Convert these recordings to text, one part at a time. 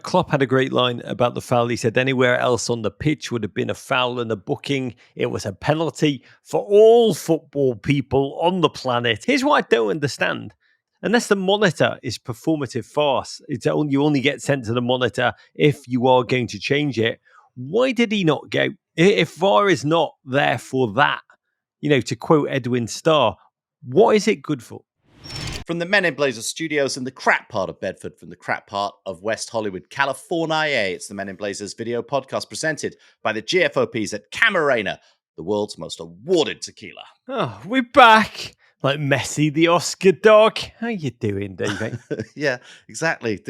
Klopp had a great line about the foul. He said anywhere else on the pitch would have been a foul and a booking. It was a penalty for all football people on the planet. Here's what I don't understand. Unless the monitor is performative farce, you only get sent to the monitor if you are going to change it. Why did he not go? If VAR is not there for that, to quote Edwin Starr, what is it good for? From the Men in Blazers studios in the crap part of Bedford, from the crap part of West Hollywood, California, it's the Men in Blazers video podcast presented by the GFOPs at Camarena, the world's most awarded tequila. Oh, we're back. Like Messi, the Oscar dog. How you doing, David? Yeah, exactly.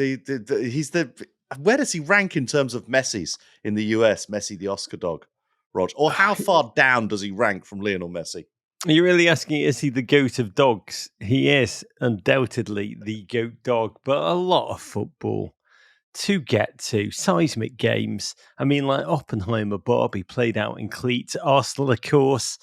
Where does he rank in terms of Messi's in the US? Messi, the Oscar dog, Rog. Or how far down does he rank from Lionel Messi? Are you really asking, is he the goat of dogs? He is undoubtedly the goat dog, but a lot of football to get to. Seismic games. I mean, like Oppenheimer, Barbie played out in cleats. Arsenal, of course.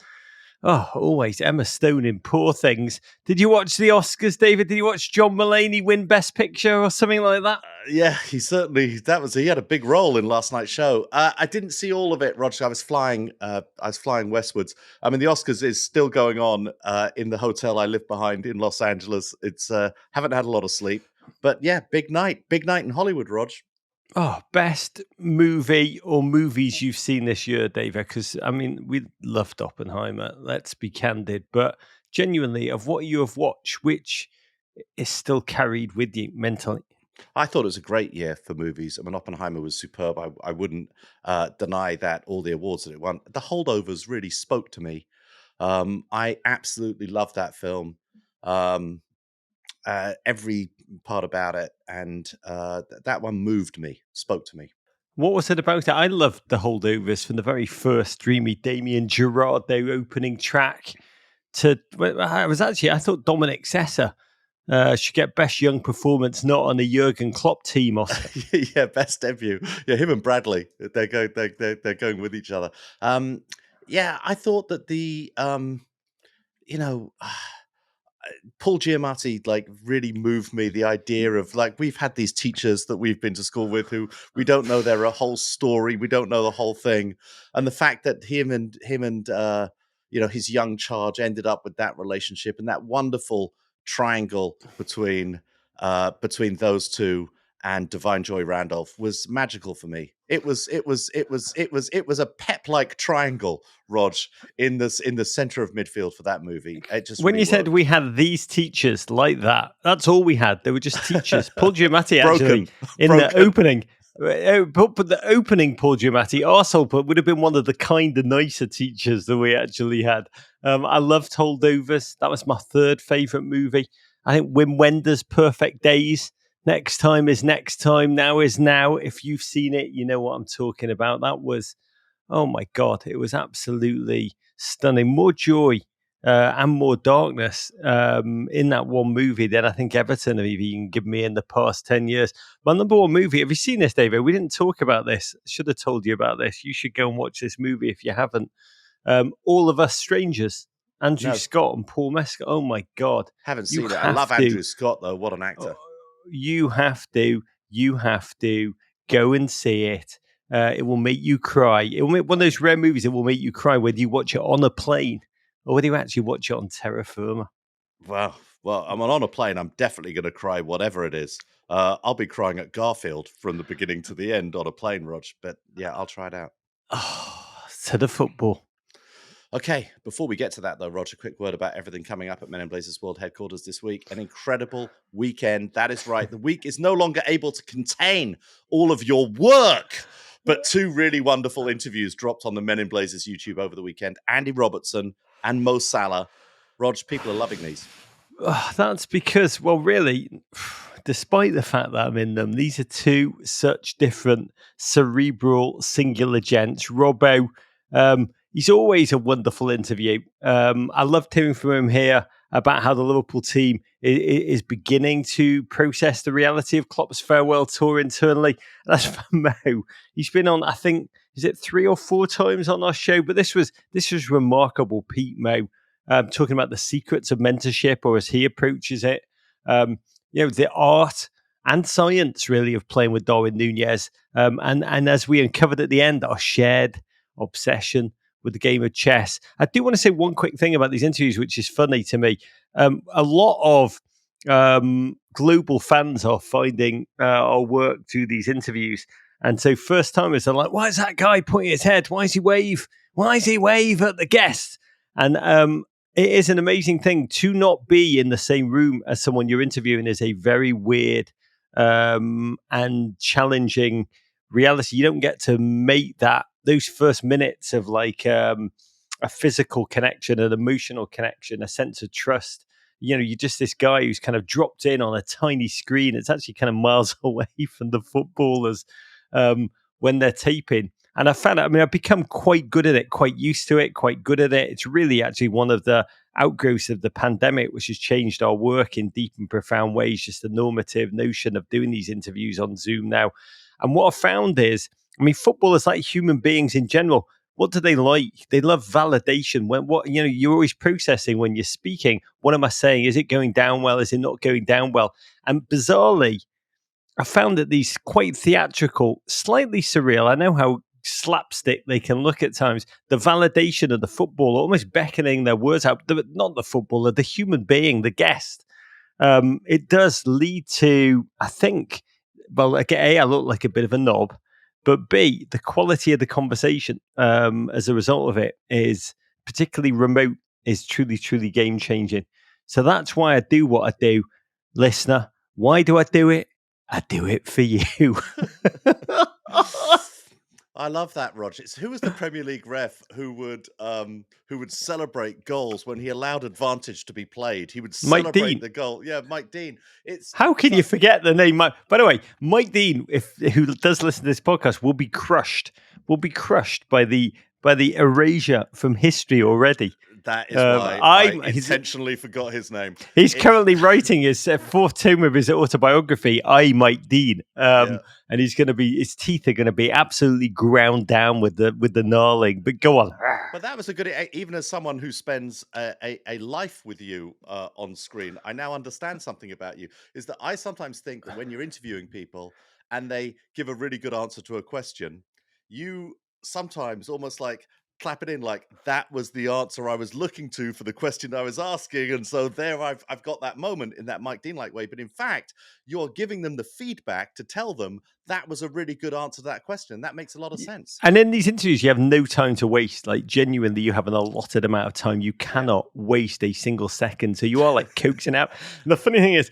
Oh, always Emma Stone in Poor Things. Did you watch the Oscars, David? Did you watch John Mulaney win Best Picture or something like that? Yeah, he had a big role in last night's show. I didn't see all of it, Roger. I was flying westwards. I mean, the Oscars is still going on in the hotel I live behind in Los Angeles. It's haven't had a lot of sleep, but yeah, big night in Hollywood, Rog. Oh, best movie or movies you've seen this year, David? Because, I mean, we loved Oppenheimer, let's be candid. But genuinely, of what you have watched, which is still carried with you mentally? I thought it was a great year for movies. I mean, Oppenheimer was superb. I wouldn't deny that, all the awards that it won. The Holdovers really spoke to me. I absolutely loved that film. Every part about it, and that one moved me, spoke to me. What was it about it? I loved The Holdovers from the very first dreamy Damien Gerardo opening track I thought Dominic Sessa should get Best Young Performance, not on a Jurgen Klopp team Oscar. Yeah, best debut. Yeah, him and Bradley, they're going with each other. Yeah, I thought that Paul Giamatti really moved me. The idea of we've had these teachers that we've been to school with who we don't know their whole story, we don't know the whole thing, and the fact that him and his young charge ended up with that relationship and that wonderful triangle between those two and Divine Joy Randolph was magical for me. It was a Pep-like triangle, Rog, in the center of midfield for that movie. It just when really you said we had these teachers like that, that's all we had. They were just teachers. Paul Giamatti actually the opening. But the opening Paul Giamatti arsehole but would have been one of the kinder, nicer teachers that we actually had. I loved Holdovers. That was my third favourite movie. I think Wim Wenders' Perfect Days. Next time is next time. Now is now. If you've seen it, you know what I'm talking about. That was, oh my God, it was absolutely stunning. More joy and more darkness in that one movie than I think Everton have even given me in the past 10 years. My number one movie, have you seen this, David? We didn't talk about this. Should have told you about this. You should go and watch this movie if you haven't. All of Us Strangers. Andrew Scott and Paul Mescal. Oh my God. Haven't seen it. I love Andrew Scott, though. What an actor. You have to go and see it. It will make you cry. It will make one of those rare movies that will make you cry, whether you watch it on a plane or whether you actually watch it on terra firma. Well, I'm on a plane. I'm definitely going to cry, whatever it is. I'll be crying at Garfield from the beginning to the end on a plane, Rog. But yeah, I'll try it out. Oh, to the football. Okay, before we get to that, though, Roger, a quick word about everything coming up at Men in Blazers World Headquarters this week. An incredible weekend. That is right. The week is no longer able to contain all of your work, but two really wonderful interviews dropped on the Men in Blazers YouTube over the weekend. Andy Robertson and Mo Salah. Rog, people are loving these. That's because, well, really, despite the fact that I'm in them, these are two such different cerebral, singular gents. Robbo, he's always a wonderful interview. I loved hearing from him here about how the Liverpool team is beginning to process the reality of Klopp's farewell tour internally. And as for Mo, he's been on, I think, is it 3 or 4 times on our show? But this was remarkable, Pete Mo, talking about the secrets of mentorship, or as he approaches it, the art and science, really, of playing with Darwin Núñez. And as we uncovered at the end, our shared obsession with the game of chess. I do want to say one quick thing about these interviews, which is funny to me. A lot of global fans are finding our work through these interviews. And so first timers are like, why is that guy pointing his head? Why does he wave? Why does he wave at the guest? And it is an amazing thing to not be in the same room as someone you're interviewing is a very weird and challenging reality. You don't get to make those first minutes of like a physical connection, an emotional connection, a sense of trust. You know, you're just this guy who's kind of dropped in on a tiny screen. It's actually kind of miles away from the footballers when they're taping. And I found out, I've become quite good at it, quite used to it, quite good at it. It's really actually one of the outgrowths of the pandemic, which has changed our work in deep and profound ways, just the normative notion of doing these interviews on Zoom now. And what I found is, footballers, like human beings in general, what do they like? They love validation. You're always processing when you're speaking. What am I saying? Is it going down well? Is it not going down well? And bizarrely, I found that these quite theatrical, slightly surreal, I know how slapstick they can look at times, the validation of the footballer, almost beckoning their words out, not the footballer, the human being, the guest. It does lead to, I think, well, A, I look like a bit of a knob, but B, the quality of the conversation as a result of it is particularly remote, is truly, truly game changing. So that's why I do what I do. Listener, why do I do it? I do it for you. I love that, Roger. Who was the Premier League ref who would celebrate goals when he allowed advantage to be played? He would celebrate the goal. Yeah, Mike Dean. How can you forget the name? By the way, Mike Dean, who does listen to this podcast, will be crushed. Will be crushed by the erasure from history already. That is why I intentionally forgot his name. He's currently writing his fourth tome of his autobiography, I, Mike Dean. And he's going to be, his teeth are going to be absolutely ground down with the gnarling. But go on. But that was a good, even as someone who spends a life with you on screen, I now understand something about you, is that I sometimes think that when you're interviewing people and they give a really good answer to a question, you sometimes almost like clap it in like that was the answer I was looking to for the question I was asking. And so there I've got that moment in that Mike Dean-like way. But in fact, you're giving them the feedback to tell them that was a really good answer to that question. That makes a lot of sense. And in these interviews, you have no time to waste. Like genuinely, you have an allotted amount of time. You cannot waste a single second. So you are like coaxing out. And the funny thing is,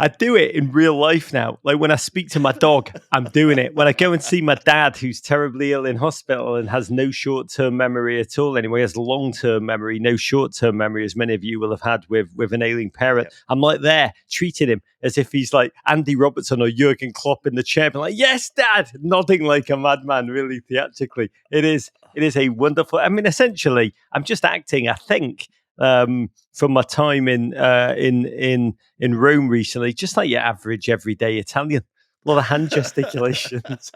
I do it in real life now. Like when I speak to my dog, I'm doing it. When I go and see my dad, who's terribly ill in hospital and has no short-term memory at all anymore, he has long-term memory, no short-term memory, as many of you will have had with an ailing parent. Yep. I'm like there, treating him as if he's like Andy Robertson or Jurgen Klopp in the chair. I'm like, yes, Dad, nodding like a madman, really theatrically. It is a wonderful, essentially, I'm just acting, I think, from my time in Rome recently, just like your average everyday Italian. A lot of hand gesticulations.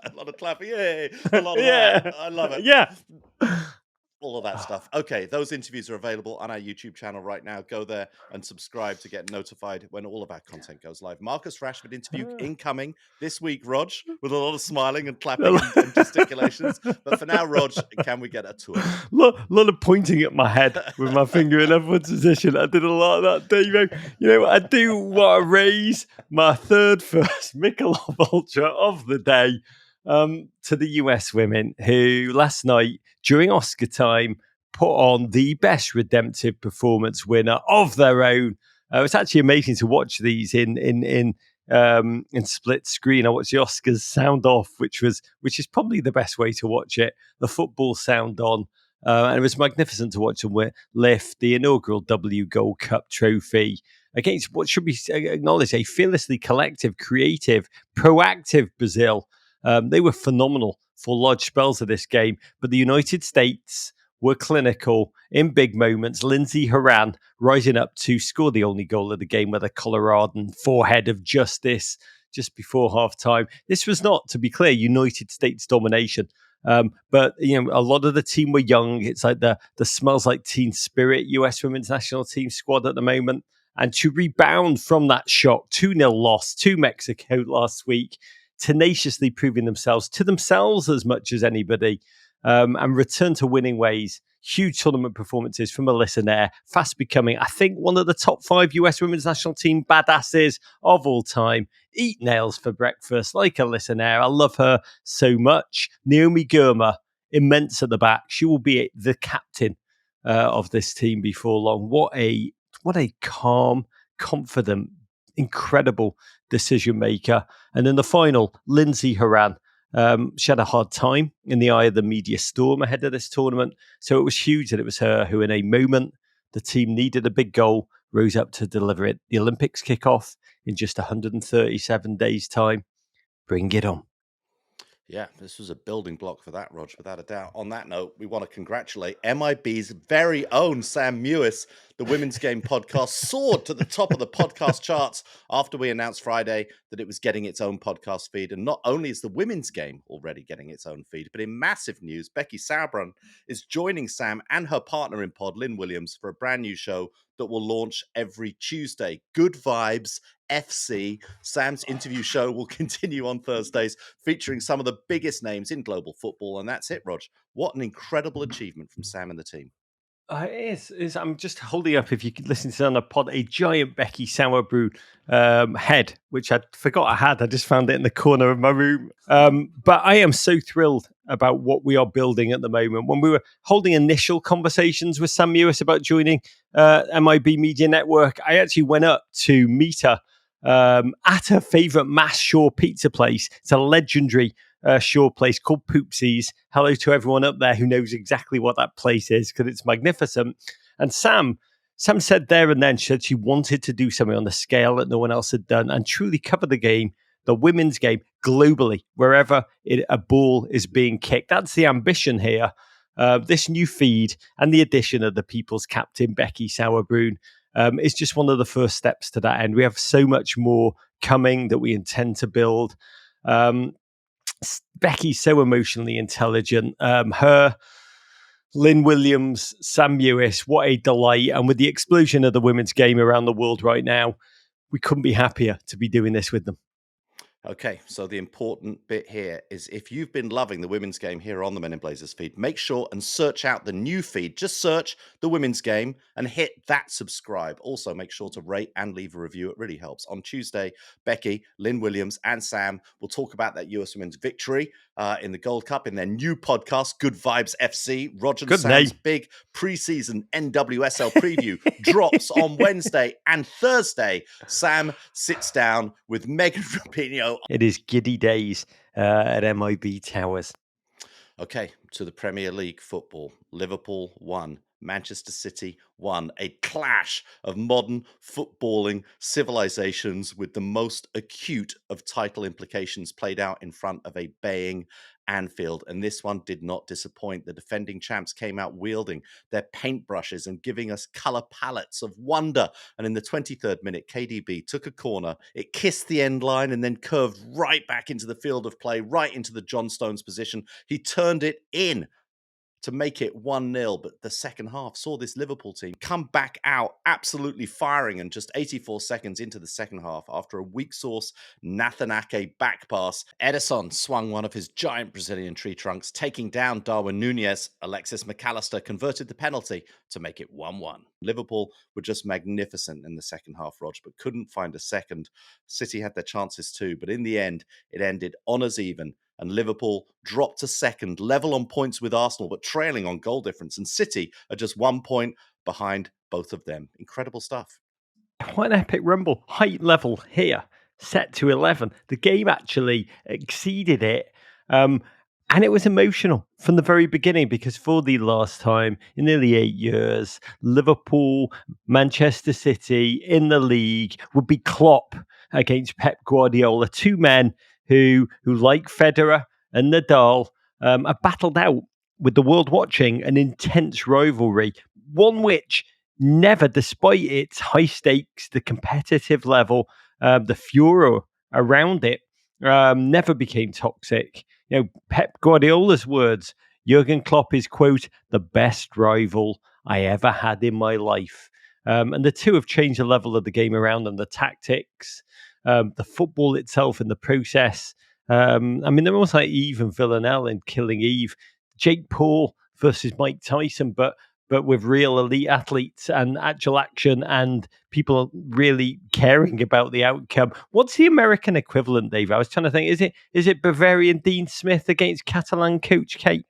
A lot of clapping. Yay. A lot of that. I love it. Yeah. All of that stuff. Okay, those interviews are available on our YouTube channel right now. Go there and subscribe to get notified when all of our content goes live. Marcus Rashford interview incoming this week, Rog, with a lot of smiling and clapping and gesticulations. But for now, Rog, can we get a tour? A lot of pointing at my head with my finger in everyone's position. I did a lot of that, Dave. I do want to raise my third first Michelob Ultra of the day to the US women who last night, during Oscar time, put on the best redemptive performance winner of their own. It's actually amazing to watch these in split screen. I watched the Oscars sound off, which is probably the best way to watch it. The football sound on. And it was magnificent to watch them lift the inaugural W Gold Cup trophy against what should be acknowledged a fearlessly collective, creative, proactive Brazil. They were phenomenal for large spells of this game, but the United States were clinical in big moments. Lindsey Horan rising up to score the only goal of the game with a Coloradan forehead of justice just before half-time. This was not, to be clear, United States domination. But a lot of the team were young. It's like the smells like teen spirit US women's national team squad at the moment. and to rebound from that shock 2-0 loss to Mexico last week, tenaciously proving themselves to themselves as much as anybody, and return to winning ways. Huge tournament performances from Alyssa Nair, fast becoming, I think, one of the top 5 US women's national team badasses of all time. Eat nails for breakfast, like Alyssa Nair. I love her so much. Naomi Girma, immense at the back. She will be the captain of this team before long. What a calm, confident, incredible decision maker. And in the final, Lindsay Horan. She had a hard time in the eye of the media storm ahead of this tournament. So it was huge that it was her who, in a moment the team needed a big goal, rose up to deliver it. The Olympics kick off in just 137 days' time. Bring it on. Yeah, this was a building block for that, Rog, without a doubt. On that note, we want to congratulate MIB's very own Sam Mewis. The Women's Game podcast soared to the top of the podcast charts after we announced Friday that it was getting its own podcast feed. And not only is the Women's Game already getting its own feed, but in massive news, Becky Sauerbrunn is joining Sam and her partner in pod, Lynn Williams, for a brand new show that will launch every Tuesday. Good Vibes FC. Sam's interview show will continue on Thursdays, featuring some of the biggest names in global football. And that's it, Rog. What an incredible achievement from Sam and the team. It is. I'm just holding up, if you could listen to it on a pod, a giant Becky Sauerbrunn head, which I forgot I had. I just found it in the corner of my room. But I am so thrilled about what we are building at the moment. When we were holding initial conversations with Sam Mewis about joining MIB Media Network, I actually went up to meet her at her favourite Mass Shore pizza place. It's a legendary Shore place called Poopsies. Hello to everyone up there who knows exactly what that place is, because it's magnificent. And Sam said there and then, she said she wanted to do something on the scale that no one else had done and truly cover the game, the women's game, globally, wherever a ball is being kicked. That's the ambition here. This new feed and the addition of the people's captain, Becky Sauerbrunn, is just one of the first steps to that end. We have so much more coming that we intend to build. Becky's so emotionally intelligent. Her, Lynn Williams, Sam Mewis, what a delight. And with the explosion of the women's game around the world right now, we couldn't be happier to be doing this with them. Okay, so the important bit here is if you've been loving the Women's Game here on the Men in Blazers feed, make sure and search out the new feed. Just search the Women's Game and hit that subscribe. Also, make sure to rate and leave a review. It really helps. On Tuesday, Becky, Lynn Williams, and Sam will talk about that US Women's victory in the Gold Cup in their new podcast, Good Vibes FC. Roger and Sam's big preseason NWSL preview drops on Wednesday and Thursday. Sam sits down with Megan Rapinoe. It is giddy days at MIB Towers. Okay, to the Premier League football. Liverpool won. Manchester City won. A clash of modern footballing civilizations with the most acute of title implications played out in front of a baying Anfield. And this one did not disappoint. The defending champs came out wielding their paintbrushes and giving us colour palettes of wonder. And in the 23rd minute, KDB took a corner. It kissed the end line and then curved right back into the field of play, right into the John Stones position. He turned it in to make it 1-0, but the second half saw this Liverpool team come back out absolutely firing, and just 84 seconds into the second half, after a weak sauce Nathan Ake back pass, Ederson swung one of his giant Brazilian tree trunks, taking down Darwin Núñez. Alexis McAllister converted the penalty to make it 1-1. Liverpool were just magnificent in the second half, Rog, but couldn't find a second. City had their chances too, but in the end, it ended honours even, and Liverpool dropped to second, level on points with Arsenal, but trailing on goal difference. And City are just 1 point behind both of them. Incredible stuff. What an epic rumble. Height level here, set to 11. The game actually exceeded it. And it was emotional from the very beginning, because for the last time in nearly 8 years, Liverpool, Manchester City in the league would be Klopp against Pep Guardiola. Two men who like Federer and Nadal, are battled out with the world watching an intense rivalry, one which never, despite its high stakes, the competitive level, the furor around it, never became toxic. You know, Pep Guardiola's words, Jurgen Klopp is, quote, the best rival I ever had in my life. And the two have changed the level of the game around and the tactics, the football itself in the process. I mean, they're almost like Eve and Villanelle in Killing Eve. Jake Paul versus Mike Tyson, but with real elite athletes and actual action and people really caring about the outcome. What's the American equivalent, Dave? I was trying to think. Is it Bavarian Dean Smith against Catalan coach Kate?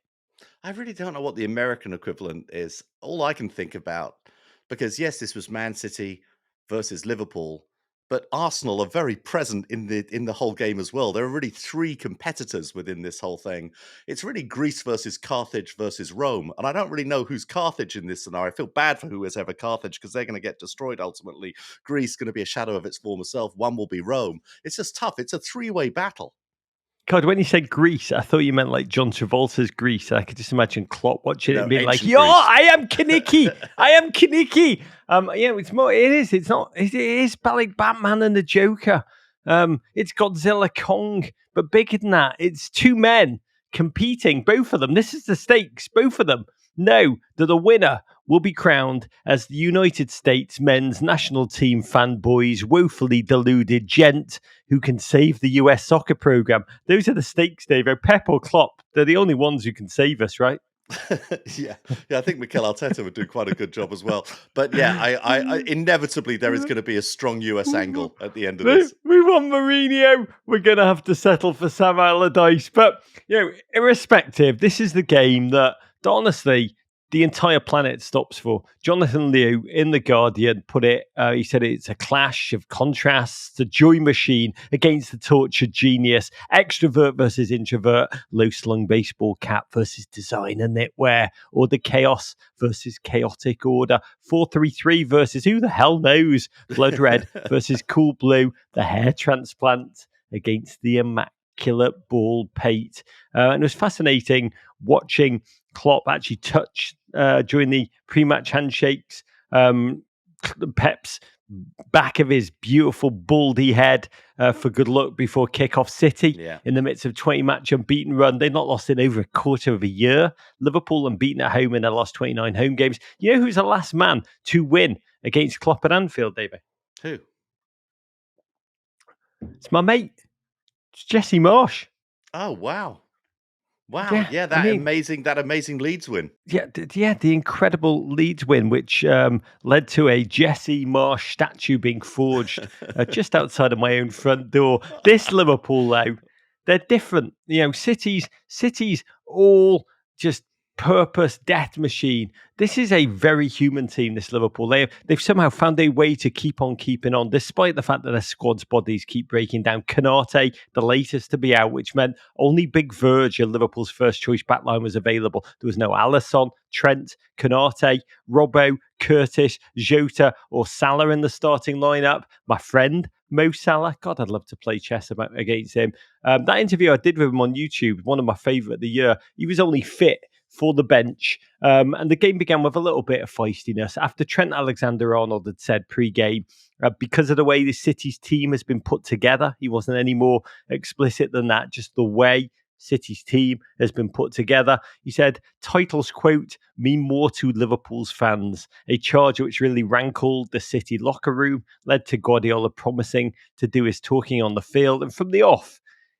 I really don't know what the American equivalent is. All I can think about, because yes, this was Man City versus Liverpool, but Arsenal are very present in the whole game as well. There are really three competitors within this whole thing. It's really Greece versus Carthage versus Rome, and I don't really know who's Carthage in this scenario. I feel bad for who is ever Carthage because they're going to get destroyed ultimately. Greece going to be a shadow of its former self. One will be Rome. It's just tough. It's a three-way battle. God, when you said Greece, I thought you meant like John Travolta's Greece. I could just imagine Klopp watching it and being like, "Yo, Greece. I am Kaniki, I am Kaniki." It's more. It is. It's not. It is like Batman and the Joker. It's Godzilla Kong, but bigger than that. It's two men competing, both of them. This is the stakes. Both of them know that the winner will be crowned as the United States men's national team fanboys, woefully deluded gent who can save the US soccer program. Those are the stakes, Dave. Pep or Klopp, they're the only ones who can save us, right? yeah, I think Mikel Arteta would do quite a good job as well. But yeah, I inevitably there is going to be a strong US angle at the end of this. We want Mourinho. We're going to have to settle for Sam Allardyce. But irrespective, this is the game that honestly the entire planet stops for. Jonathan Liu in The Guardian put it, he said it's a clash of contrasts, the joy machine against the tortured genius, extrovert versus introvert, low-slung baseball cap versus designer knitwear, or the chaos versus chaotic order, 4-3-3 versus who the hell knows, blood red versus cool blue, the hair transplant against the immaculate bald pate. And it was fascinating watching Klopp actually touch during the pre-match handshakes Pep's back of his beautiful baldy head for good luck before kick-off. City in the midst of 20-match unbeaten run. They've not lost in over a quarter of a year. Liverpool unbeaten at home in their last 29 home games. You know who's the last man to win against Klopp at Anfield, David? Who? It's my mate. It's Jesse Marsh. Oh, wow. Wow, yeah, that amazing Leeds win. Yeah, the incredible Leeds win, which led to a Jesse Marsh statue being forged just outside of my own front door. This Liverpool, though, they're different. City's all just purpose death machine. This is a very human team, this Liverpool. They've somehow found a way to keep on keeping on, despite the fact that their squad's bodies keep breaking down. Canate, the latest to be out, which meant only Big Virgil, Liverpool's first choice backline, was available. There was no Alisson, Trent, Canate, Robbo, Curtis, Jota, or Salah in the starting lineup. My friend, Mo Salah. God, I'd love to play chess against him. That interview I did with him on YouTube, one of my favourite of the year. He was only fit for the bench. And the game began with a little bit of feistiness. After Trent Alexander-Arnold had said pre-game, because of the way the City's team has been put together, he wasn't any more explicit than that, just the way City's team has been put together. He said, titles, quote, mean more to Liverpool's fans. A charge which really rankled the City locker room, led to Guardiola promising to do his talking on the field. And from the off,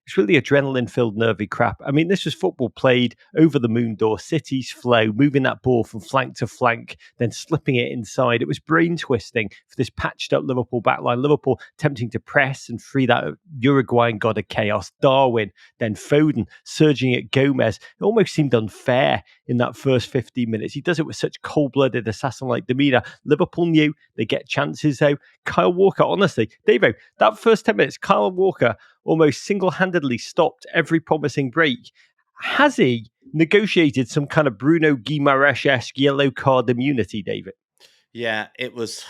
it's really adrenaline-filled, nervy crap. I mean, this was football played over the moon door, City's flow, moving that ball from flank to flank, then slipping it inside. It was brain-twisting for this patched-up Liverpool backline. Liverpool attempting to press and free that Uruguayan god of chaos, Darwin, then Foden, surging at Gomez. It almost seemed unfair in that first 15 minutes. He does it with such cold-blooded, assassin-like demeanour. Liverpool knew they get chances, though. Kyle Walker, honestly, Davo, that first 10 minutes, Kyle Walker almost single-handedly stopped every promising break. Has he negotiated some kind of Bruno Guimaraes-esque yellow card immunity, David? Yeah, it was...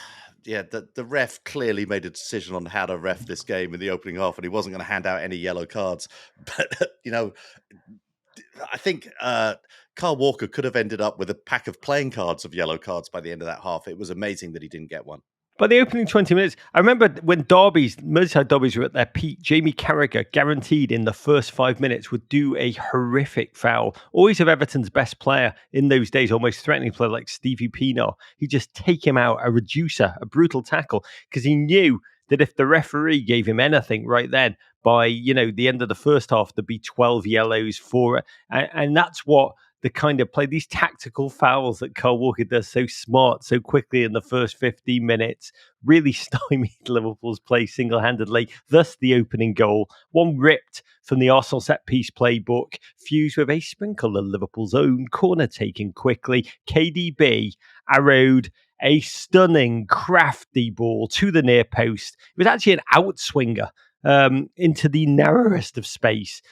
Yeah, the ref clearly made a decision on how to ref this game in the opening half, and he wasn't going to hand out any yellow cards. But, I think Kyle Walker could have ended up with a pack of playing cards of yellow cards by the end of that half. It was amazing that he didn't get one. By the opening 20 minutes, I remember when Merseyside derbies were at their peak, Jamie Carragher, guaranteed in the first 5 minutes, would do a horrific foul. Always of Everton's best player in those days, almost threatening player like Stevie Pienaar. He'd just take him out, a reducer, a brutal tackle, because he knew that if the referee gave him anything right then, by the end of the first half, there'd be 12 yellows for it. And that's what the kind of play, these tactical fouls that Kyle Walker does so smart, so quickly in the first 15 minutes, really stymied Liverpool's play single-handedly, thus the opening goal. One ripped from the Arsenal set-piece playbook, fused with a sprinkle of Liverpool's own corner taken quickly. KDB arrowed a stunning, crafty ball to the near post. It was actually an outswinger into the narrowest of space.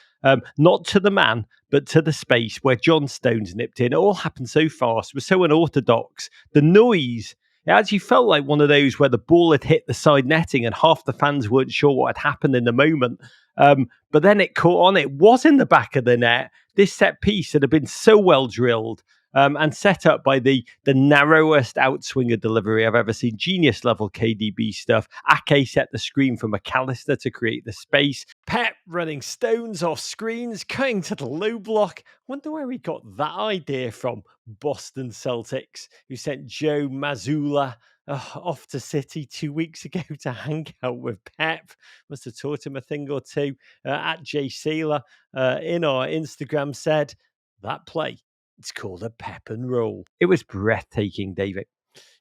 Not to the man, but to the space where John Stones nipped in. It all happened so fast. It was so unorthodox. The noise, it actually felt like one of those where the ball had hit the side netting and half the fans weren't sure what had happened in the moment. But then it caught on. It was in the back of the net. This set piece that had been so well drilled and set up by the narrowest outswinger delivery I've ever seen. Genius level KDB stuff. Ake set the screen for McAllister to create the space. Pep running Stones off screens, cutting to the low block. Wonder where he got that idea from. Boston Celtics, who sent Joe Mazzulla off to City 2 weeks ago to hang out with Pep. Must have taught him a thing or two. At Jay Sealer in our Instagram said, that play, it's called a pep and roll. It was breathtaking, David.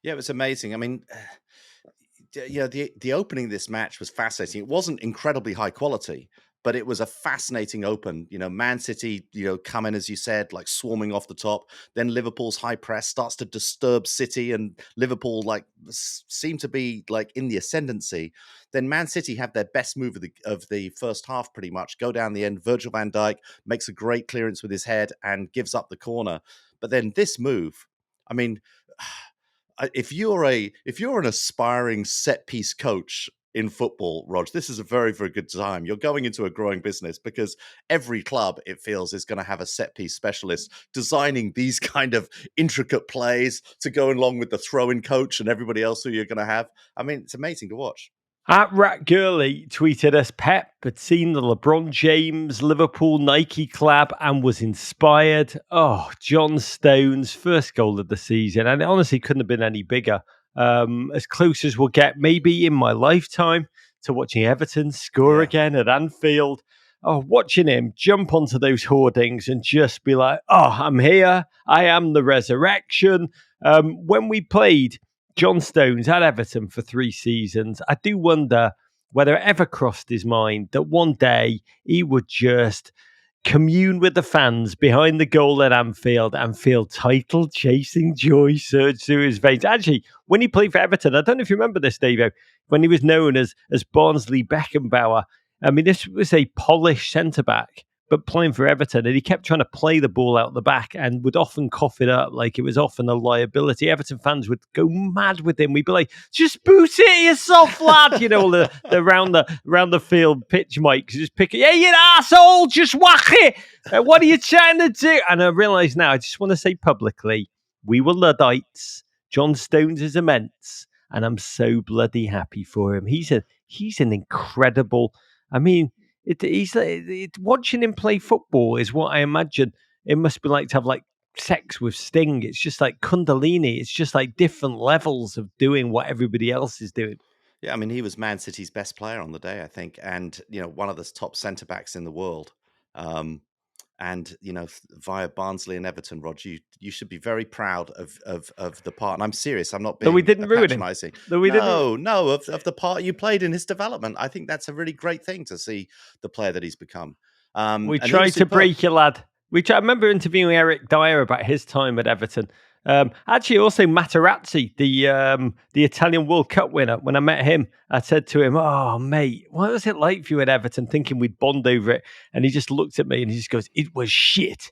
Yeah, it was amazing. I mean, the opening of this match was fascinating. It wasn't incredibly high quality, but it was a fascinating open. Man City, come in, as you said, like swarming off the top. Then Liverpool's high press starts to disturb City, and Liverpool seem to be like in the ascendancy. Then Man City have their best move of the first half, pretty much. Go down the end. Virgil van Dijk makes a great clearance with his head and gives up the corner. But then this move, I mean, if you're an aspiring set piece coach in football, Rog, this is a very, very good time. You're going into a growing business because every club, it feels, is going to have a set piece specialist designing these kind of intricate plays to go along with the throw-in coach and everybody else who you're going to have. I mean, it's amazing to watch. At Rat Gurley tweeted us, Pep had seen the LeBron James Liverpool Nike collab and was inspired. Oh, John Stones' first goal of the season. And it honestly couldn't have been any bigger. As close as we'll get maybe in my lifetime to watching Everton score again at Anfield. Oh, watching him jump onto those hoardings and just be like, oh, I'm here. I am the resurrection. When we played John Stones at Everton for 3 seasons, I do wonder whether it ever crossed his mind that one day he would just commune with the fans behind the goal at Anfield and feel title-chasing joy surge through his veins. Actually, when he played for Everton, I don't know if you remember this, Davo, when he was known as Barnsley Beckenbauer. I mean, this was a polished centre-back, but playing for Everton, and he kept trying to play the ball out the back and would often cough it up like it was often a liability. Everton fans would go mad with him. We'd be like, just boot it, you soft lad. The around the field pitch mics, just pick it. Yeah, you asshole, just whack it. What are you trying to do? And I realise now, I just want to say publicly, we were Luddites. John Stones is immense, and I'm so bloody happy for him. He's an incredible, I mean, watching him play football is what I imagine it must be like to have like sex with Sting. It's just like Kundalini. It's just like different levels of doing what everybody else is doing. Yeah, I mean, he was Man City's best player on the day, I think, and one of the top centre backs in the world. And via Barnsley and Everton, Rod, you should be very proud of the part. And I'm serious. I'm not being patronising. No, of the part you played in his development. I think that's a really great thing to see the player that he's become. We tried to break you, lad. I remember interviewing Eric Dyer about his time at Everton. Actually, also Materazzi, the Italian World Cup winner. When I met him, I said to him, "Oh, mate, what was it like for you at Everton?" Thinking we'd bond over it, and he just looked at me and he just goes, "It was shit."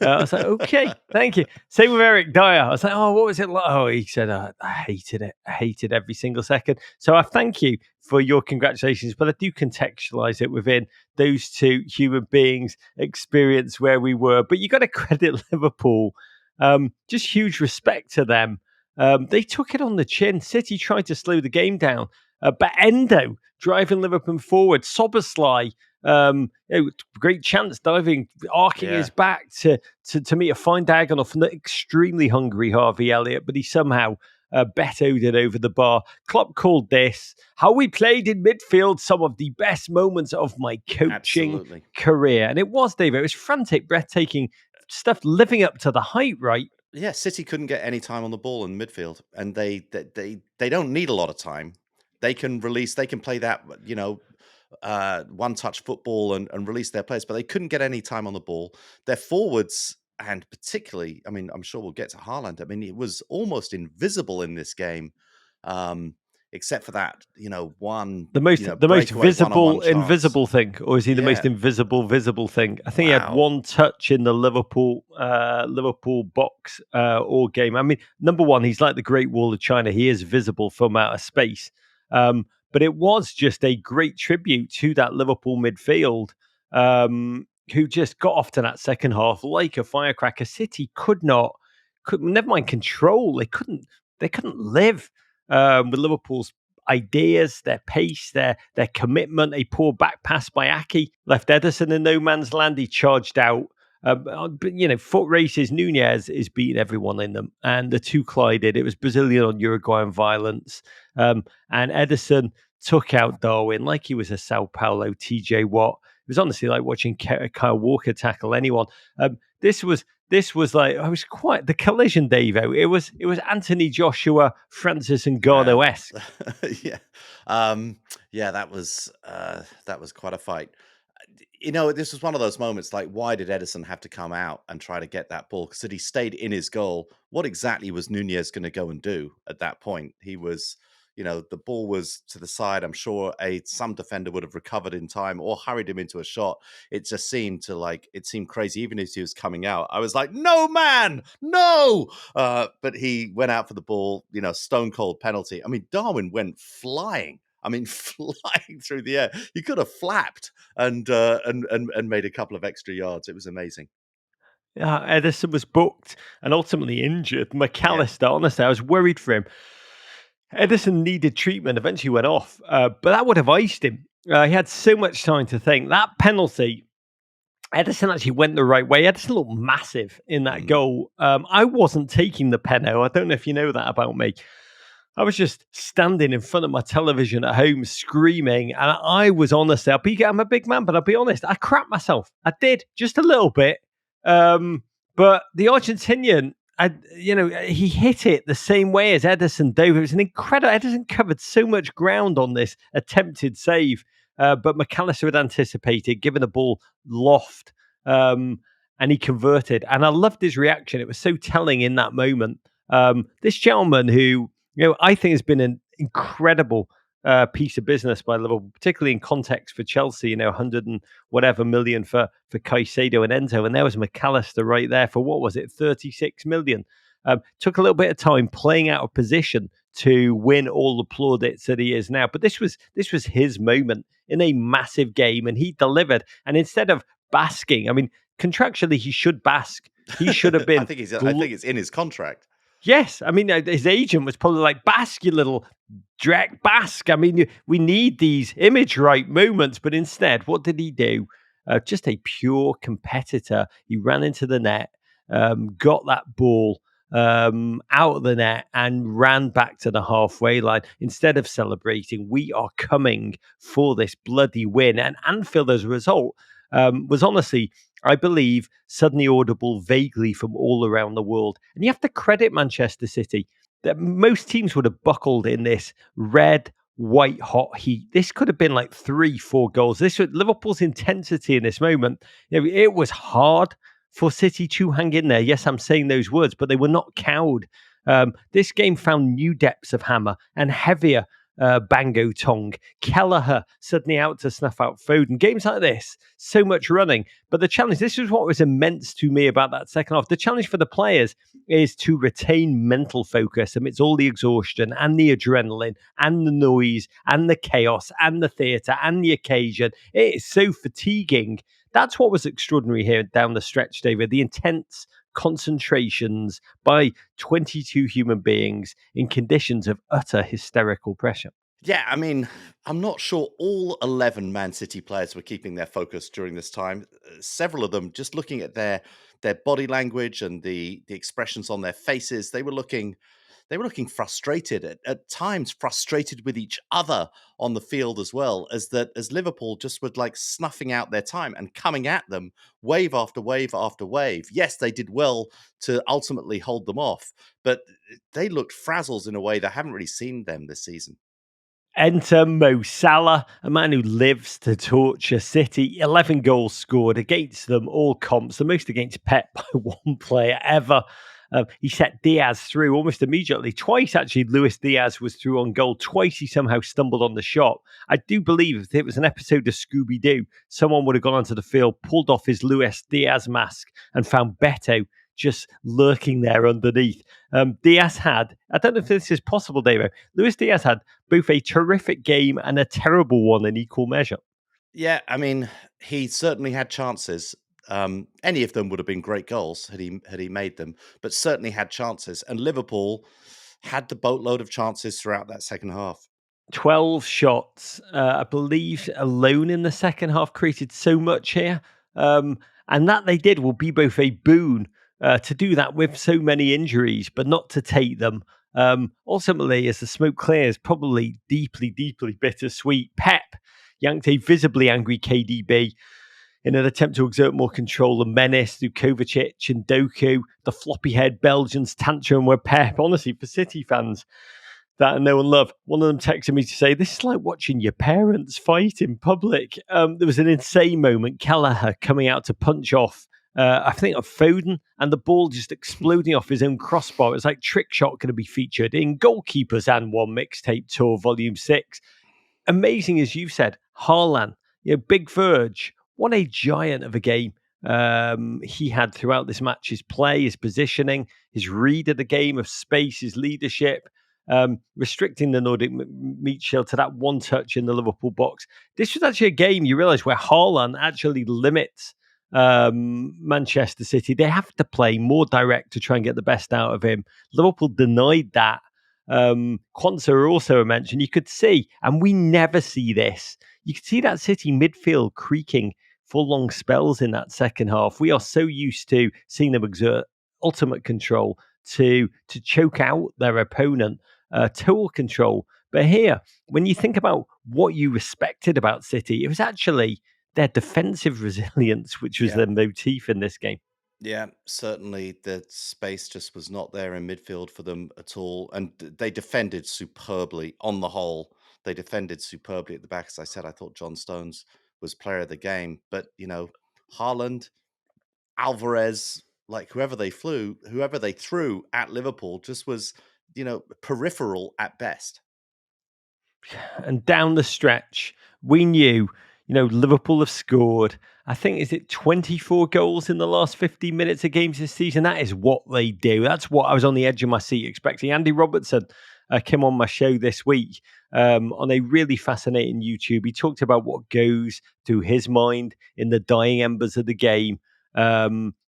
I was like, "Okay, thank you." Same with Eric Dyer. I was like, "Oh, what was it like?" Oh, he said, "I hated it. I hated every single second." So I thank you for your congratulations, but I do contextualize it within those two human beings' experience where we were. But you got to credit Liverpool. Just huge respect to them They took it on the chin. City tried to slow the game down, but Endo driving Liverpool forward, Soberslai, great chance diving, arcing his back to meet a fine diagonal from the extremely hungry Harvey Elliott, but he somehow Beto'd it over the bar. Klopp called this how we played in midfield, some of the best moments of my coaching career. And it was, David. It was frantic, breathtaking stuff, living up to the hype, right? Yeah, City couldn't get any time on the ball in midfield, and they don't need a lot of time. They can play that, one-touch football and release their players, but they couldn't get any time on the ball. Their forwards, and particularly, I mean, I'm sure we'll get to Haaland. I mean, it was almost invisible in this game, except for that, one the most visible invisible thing, or is he the most invisible visible thing? I think he had one touch in the Liverpool box all game. I mean, number one, he's like the Great Wall of China. He is visible from outer space. But it was just a great tribute to that Liverpool midfield, who just got off to that second half like a firecracker. City could never mind control. They couldn't live with Liverpool's ideas, their pace, their commitment. A poor back pass by Aki left Ederson in no man's land. He charged out. But foot races, Nunez is beating everyone in them, and the two collided. It was Brazilian on Uruguayan violence, and Ederson took out Darwin like he was a Sao Paulo TJ Watt. It was honestly like watching Kyle Walker tackle anyone. This was like, I was quite the collision, Davo. It was Anthony Joshua, Francis Ngannou-esque. That was quite a fight. This was one of those moments like, why did Ederson have to come out and try to get that ball? Because had he stayed in his goal, what exactly was Nunez going to go and do at that point? He was, the ball was to the side. I'm sure some defender would have recovered in time or hurried him into a shot. It just seemed crazy. Even as he was coming out, I was like, no, man, no. But he went out for the ball, stone cold penalty. I mean, Darwin went flying. Flying through the air. He could have flapped and made a couple of extra yards. It was amazing. Ederson was booked and ultimately injured. McAllister, honestly, I was worried for him. Ederson needed treatment, eventually went off, but that would have iced him. He had so much time to think. That penalty, Ederson actually went the right way. Ederson looked massive in that goal. I wasn't taking the penno. I don't know if you know that about me. I was just standing in front of my television at home screaming, and I was honestly, I'm a big man, but I'll be honest, I crapped myself. I did, just a little bit. But the Argentinian, he hit it the same way as Ederson dove. It was an incredible, Ederson covered so much ground on this attempted save, but McAllister had anticipated, given the ball loft, and he converted. And I loved his reaction. It was so telling in that moment. This gentleman who, I think has been an incredible piece of business by Liverpool, particularly in context for Chelsea, 100 and whatever million for Caicedo and Ento. And there was McAllister right there for, what was it, 36 million. Took a little bit of time playing out of position to win all the plaudits that he is now. But this was his moment in a massive game, and he delivered. And instead of basking, I mean, contractually, he should bask. He should have been. I think it's in his contract. Yes, I mean, his agent was probably like, bask, you little dreck, bask. I mean, we need these image right moments. But instead, what did he do? Just a pure competitor. He ran into the net, got that ball out of the net and ran back to the halfway line. Instead of celebrating, we are coming for this bloody win. And Anfield, as a result, was honestly, I believe, suddenly audible vaguely from all around the world. And you have to credit Manchester City that most teams would have buckled in this red, white hot heat. This could have been like 3-4 goals. This was Liverpool's intensity in this moment. It was hard for City to hang in there. Yes, I'm saying those words, but they were not cowed. This game found new depths of Hammer and heavier Bango Tong. Kelleher suddenly out to snuff out Foden. Games like this, so much running. But the challenge, this is what was immense to me about that second half. The challenge for the players is to retain mental focus amidst all the exhaustion and the adrenaline and the noise and the chaos and the theatre and the occasion. It is so fatiguing. That's what was extraordinary here down the stretch, David. The intense concentrations by 22 human beings in conditions of utter hysterical pressure. Yeah, I mean, I'm not sure all 11 Man City players were keeping their focus during this time. Several of them, just looking at their body language and the expressions on their faces, they were looking frustrated at times, frustrated with each other on the field as well, as Liverpool just were like snuffing out their time and coming at them wave after wave after wave. Yes, they did well to ultimately hold them off, but they looked frazzles in a way that I haven't really seen them this season. Enter Mo Salah, a man who lives to torture City. 11 goals scored against them, all comps, the most against Pep by one player ever. He set Diaz through almost immediately. Twice, actually, Luis Diaz was through on goal. Twice, he somehow stumbled on the shot. I do believe if it was an episode of Scooby-Doo, someone would have gone onto the field, pulled off his Luis Diaz mask, and found Beto just lurking there underneath. Diaz had, I don't know if this is possible, Davo, Luis Diaz had both a terrific game and a terrible one in equal measure. Yeah, I mean, he certainly had chances. Any of them would have been great goals had he made them, but certainly had chances. And Liverpool had the boatload of chances throughout that second half. 12 shots, I believe, alone in the second half created so much here. And that they did will be both a boon to do that with so many injuries, but not to take them. Ultimately, as the smoke clears, probably deeply, deeply bittersweet. Pep yanked a visibly angry KDB in an attempt to exert more control and menace through Kovacic and Doku. The floppy-haired Belgians tantrum where Pep, honestly, for City fans, that I know and love. One of them texted me to say, this is like watching your parents fight in public. There was an insane moment. Kelleher coming out to punch off, I think, of Foden, and the ball just exploding off his own crossbar. It was like Trick Shot going to be featured in Goalkeepers and One Mixtape Tour Volume 6. Amazing, as you said, Haaland, Big Verge. What a giant of a game he had throughout this match. His play, his positioning, his read of the game, of space, his leadership. Restricting the Nordic meat shield to that one touch in the Liverpool box. This was actually a game, you realise, where Haaland actually limits Manchester City. They have to play more direct to try and get the best out of him. Liverpool denied that. Quansah also mentioned. You could see, and we never see this, you could see that City midfield creaking for long spells in that second half. We are so used to seeing them exert ultimate control to choke out their opponent, total control. But here, when you think about what you respected about City, it was actually their defensive resilience, which was their motif in this game. Yeah, certainly the space just was not there in midfield for them at all. And they defended superbly on the whole. They defended superbly at the back. As I said, I thought John Stones was player of the game. But, Haaland, Alvarez, like whoever they threw at Liverpool just was, peripheral at best. And down the stretch, we knew, Liverpool have scored, I think, is it 24 goals in the last 15 minutes of games this season? That is what they do. That's what I was on the edge of my seat expecting. Andy Robertson came on my show this week on a really fascinating YouTube. He talked about what goes through his mind in the dying embers of the game.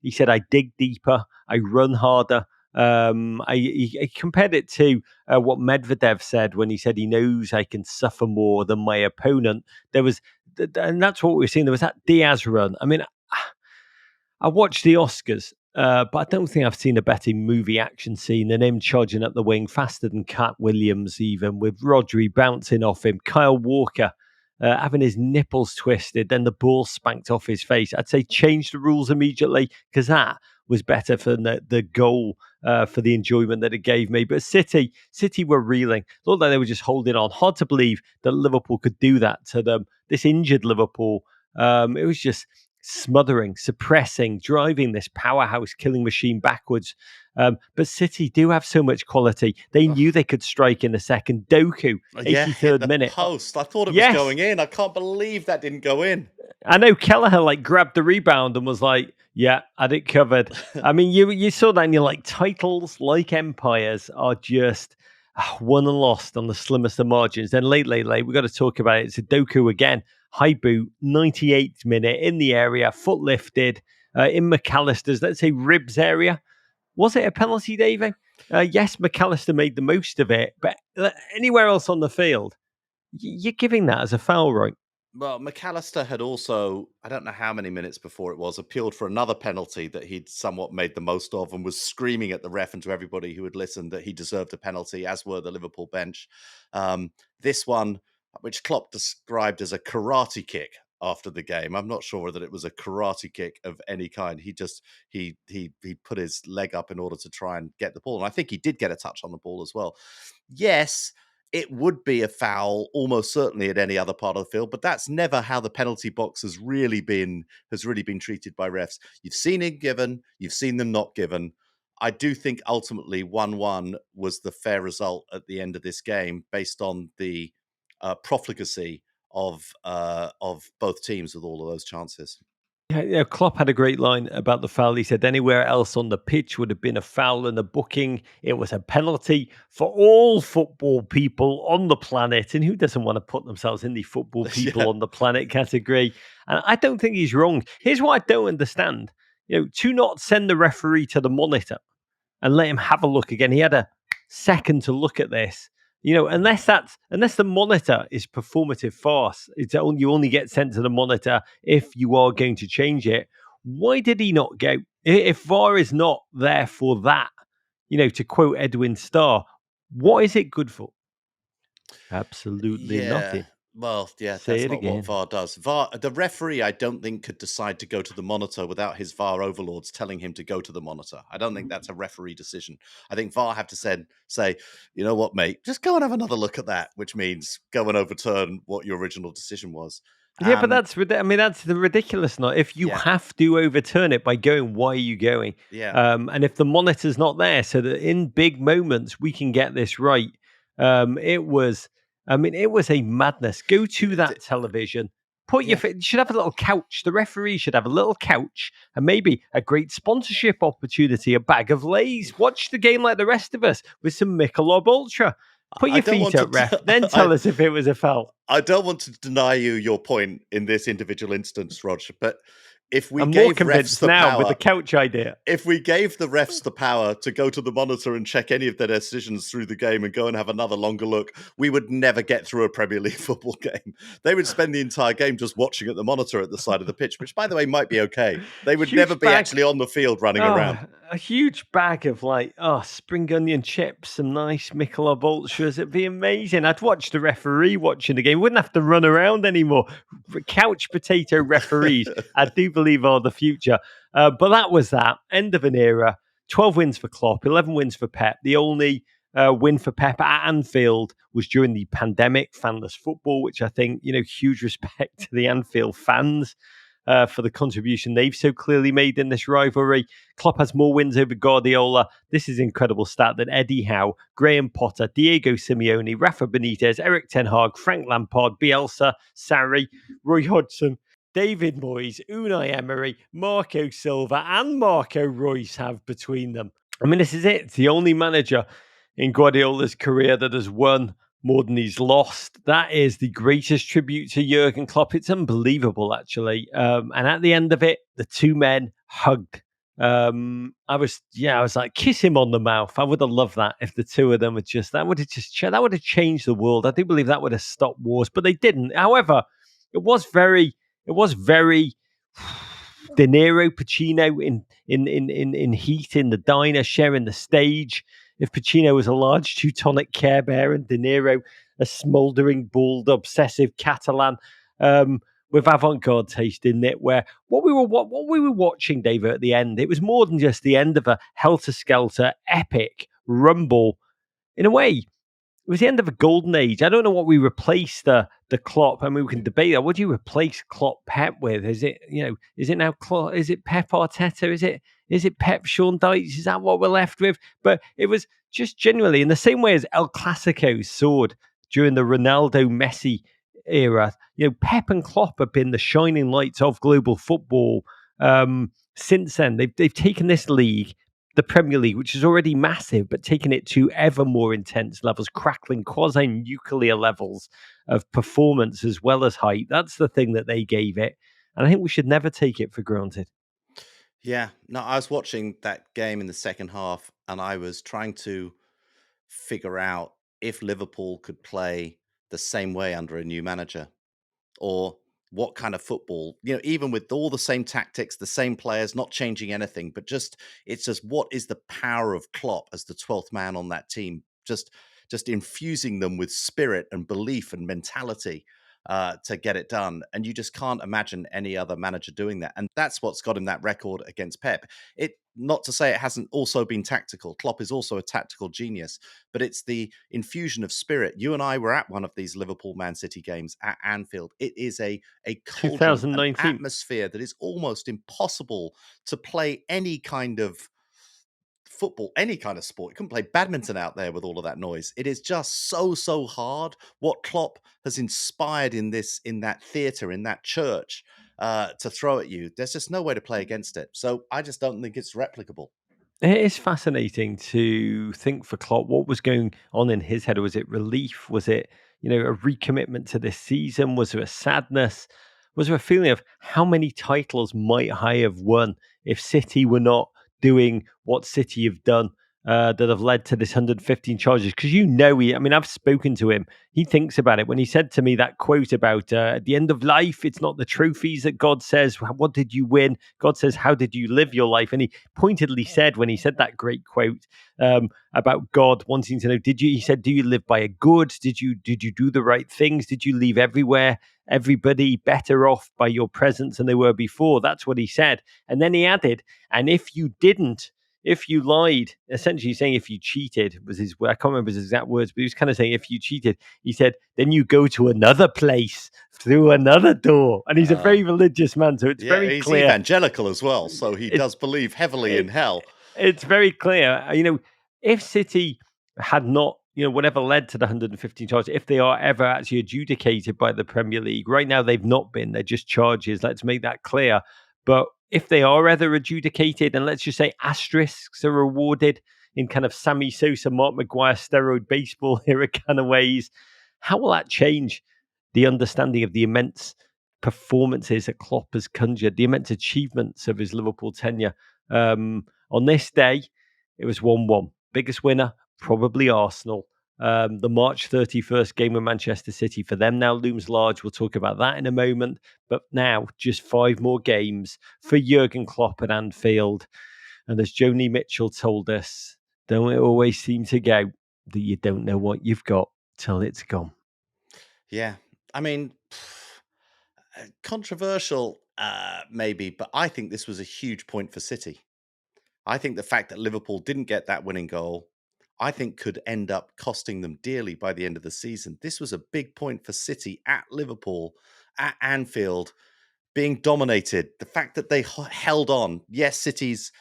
He said, I dig deeper, I run harder. He compared it to what Medvedev said when he said he knows I can suffer more than my opponent. There was, and that's what we were seeing. There was that Diaz run. I mean, I watched the Oscars, but I don't think I've seen a better movie action scene than him charging up the wing faster than Cat Williams, even with Rodri bouncing off him, Kyle Walker having his nipples twisted, then the ball spanked off his face. I'd say change the rules immediately, because that was better for the goal, for the enjoyment that it gave me. But City were reeling. Looked like they were just holding on. Hard to believe that Liverpool could do that to them. This injured Liverpool, it was just smothering, suppressing, driving this powerhouse killing machine backwards. But City do have so much quality. They knew they could strike in the second. Doku, 83rd minute. Post. I thought it was going in. I can't believe that didn't go in. I know Kelleher grabbed the rebound and was like, yeah, had it covered. I mean, you saw that and you're like, titles like empires are just won and lost on the slimmest of margins. Then late, we got to talk about it. It's a Doku again. high boot, 98th minute in the area, foot lifted, in McAllister's, let's say, ribs area. Was it a penalty, Davey? Yes, McAllister made the most of it, but anywhere else on the field, you're giving that as a foul, right? Well, McAllister had also, I don't know how many minutes before it was, appealed for another penalty that he'd somewhat made the most of and was screaming at the ref and to everybody who had listened that he deserved a penalty, as were the Liverpool bench. This one, which Klopp described as a karate kick after the game. I'm not sure that it was a karate kick of any kind. He put his leg up in order to try and get the ball. And I think he did get a touch on the ball as well. Yes, it would be a foul almost certainly at any other part of the field, but that's never how the penalty box has really been treated by refs. You've seen it given, you've seen them not given. I do think ultimately 1-1 was the fair result at the end of this game based on the profligacy of both teams with all of those chances. Yeah, Klopp had a great line about the foul. He said anywhere else on the pitch would have been a foul and a booking. It was a penalty for all football people on the planet. And who doesn't want to put themselves in the football people on the planet category? And I don't think he's wrong. Here's what I don't understand. To not send the referee to the monitor and let him have a look again. He had a second to look at this. Unless the monitor is performative farce, you only get sent to the monitor if you are going to change it. Why did he not go? If VAR is not there for that, to quote Edwin Starr, what is it good for? Absolutely nothing. Well, that's not what VAR does. The referee, I don't think, could decide to go to the monitor without his VAR overlords telling him to go to the monitor. I don't think that's a referee decision. I think VAR have to say, you know what, mate, just go and have another look at that, which means go and overturn what your original decision was. Yeah, but that's the ridiculous. Not if you have to overturn it by going, why are you going? Yeah. And if the monitor's not there, so that in big moments we can get this right. It was a madness. Go to that television. You should have a little couch. The referee should have a little couch and maybe a great sponsorship opportunity, a bag of Lay's. Watch the game like the rest of us with some Michelob Ultra. Put your feet up, ref. Then tell us if it was a foul. I don't want to deny you your point in this individual instance, Roger, but if we I'm gave more convinced refs the now power, with the couch idea. If we gave the refs the power to go to the monitor and check any of their decisions through the game and go and have another longer look, we would never get through a Premier League football game. They would spend the entire game just watching at the monitor at the side of the pitch, which, by the way, might be okay. They would never be actually on the field running around. A huge bag of spring onion chips, some nice Michelob Ultras. It'd be amazing. I'd watch the referee watching the game. Wouldn't have to run around anymore. Couch potato referees, I do believe, are the future. But that was that. End of an era. 12 wins for Klopp, 11 wins for Pep. The only win for Pep at Anfield was during the pandemic, fanless football, which I think, huge respect to the Anfield fans for the contribution they've so clearly made in this rivalry. Klopp has more wins over Guardiola. This is an incredible stat that Eddie Howe, Graham Potter, Diego Simeone, Rafa Benitez, Eric Ten Hag, Frank Lampard, Bielsa, Sarri, Roy Hodgson, David Moyes, Unai Emery, Marco Silva, and Marco Reus have between them. This is it. It's the only manager in Guardiola's career that has won more than he's lost. That is the greatest tribute to Jurgen Klopp. It's unbelievable, actually. And at the end of it, the two men hugged. I was like, kiss him on the mouth. I would have loved that if the two of them had that would have changed the world. I do believe that would have stopped wars, but they didn't. However, it was very De Niro, Pacino in Heat in the diner, sharing the stage. If Pacino was a large Teutonic Care Bear and De Niro a smouldering, bald, obsessive Catalan with avant-garde taste in it, where what we were watching, David, at the end, it was more than just the end of a helter-skelter epic rumble. In a way, it was the end of a golden age. I don't know what we replaced the Klopp. We can debate that. What do you replace Klopp Pep with? Is it now Klopp? Is it Pep Arteta? Is it Pep Sean Dyche? Is that what we're left with? But it was just genuinely in the same way as El Clasico soared during the Ronaldo Messi era. Pep and Klopp have been the shining lights of global football since then. They've taken this league the Premier League, which is already massive, but taking it to ever more intense levels, crackling quasi-nuclear levels of performance as well as height. That's the thing that they gave it. And I think we should never take it for granted. Yeah. No, I was watching that game in the second half and I was trying to figure out if Liverpool could play the same way under a new manager, or what kind of football, even with all the same tactics, the same players, not changing anything, but it's just what is the power of Klopp as the 12th man on that team, just infusing them with spirit and belief and mentality to get it done. And you just can't imagine any other manager doing that. And that's what's got him that record against Pep. It Not to say it hasn't also been tactical. Klopp is also a tactical genius, but it's the infusion of spirit. You and I were at one of these Liverpool Man City games at Anfield. It is a cauldron, an 2019. atmosphere that is almost impossible to play any kind of football, any kind of sport. You couldn't play badminton out there with all of that noise. It is just so hard. What Klopp has inspired in that theatre, in that church, to throw at you, there's just no way to play against it. So I just don't think it's replicable. It is fascinating to think for Klopp what was going on in his head. Was it relief? Was it, a recommitment to this season? Was there a sadness? Was there a feeling of how many titles might I have won if City were not doing what City have done that have led to this 115 charges? Because I've spoken to him. He thinks about it. When he said to me that quote about at the end of life, it's not the trophies that God says, what did you win? God says, how did you live your life? And he pointedly said, when he said that great quote about God wanting to know, he said, do you live by a good? Did you do the right things? Did you leave everybody better off by your presence than they were before? That's what he said. And then he added, and if you didn't, if you lied, essentially saying if you cheated was his word. I can't remember his exact words, but he was kind of saying if you cheated, he said, then you go to another place through another door. And he's a very religious man, so it's very he's clear. Evangelical as well, so he does believe heavily in hell. It's very clear. If City had not, whatever led to the 115 charges, if they are ever actually adjudicated by the Premier League, right now they've not been. They're just charges. Let's make that clear. But if they are ever adjudicated, and let's just say asterisks are awarded in kind of Sammy Sosa, Mark Maguire, steroid baseball era kind of ways, how will that change the understanding of the immense performances that Klopp has conjured, the immense achievements of his Liverpool tenure? On this day, it was 1-1. Biggest winner, probably Arsenal. The March 31st game with Manchester City for them now looms large. We'll talk about that in a moment. But now, just 5 more games for Jurgen Klopp at Anfield. And as Joni Mitchell told us, don't it always seem to go that you don't know what you've got till it's gone? Yeah. I mean, controversial, maybe, but I think this was a huge point for City. I think the fact that Liverpool didn't get that winning goal, I think could end up costing them dearly by the end of the season. This was a big point for City at Liverpool, at Anfield, being dominated. The fact that they held on. Yes, City's